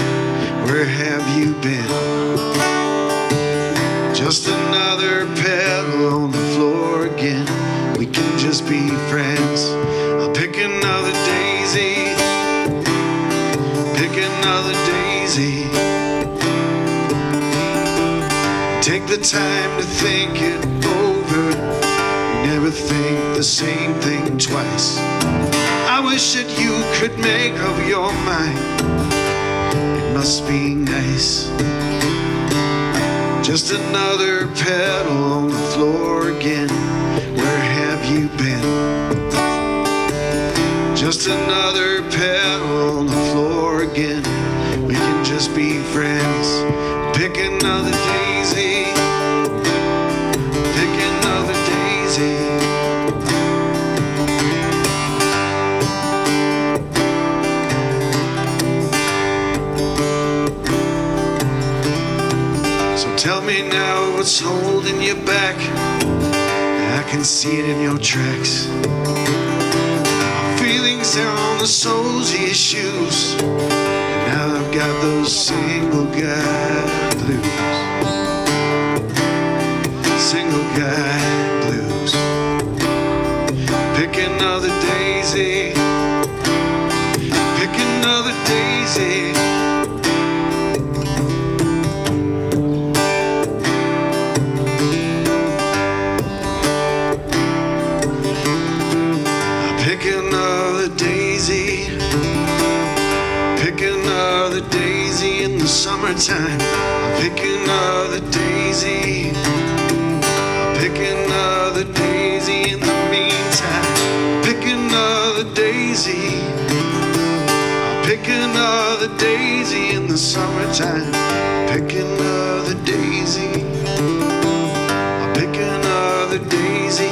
Where have you been? Just another pedal on the floor again. We can just be friends. I'll pick another daisy. Pick another daisy. Take the time to think it over. Never think the same thing twice. I wish that you could make up your mind. It must be nice. Just another pedal on the floor again. Where have you been? Just another pedal on the floor again. We can just be friends. Pick another daisy. Pick another daisy. So tell me now what's holding you back. I can see it in your tracks. Feelings are on the soles of your shoes. And now I've got those single guy blues. Single guy blues. Pick another daisy. Pick another daisy. Pick another daisy. Pick another daisy in the summertime. I'll pick another daisy. I'll pick another daisy in the meantime. Pick another daisy. I'll pick another daisy in the summertime. Pick another daisy. I'll pick another daisy.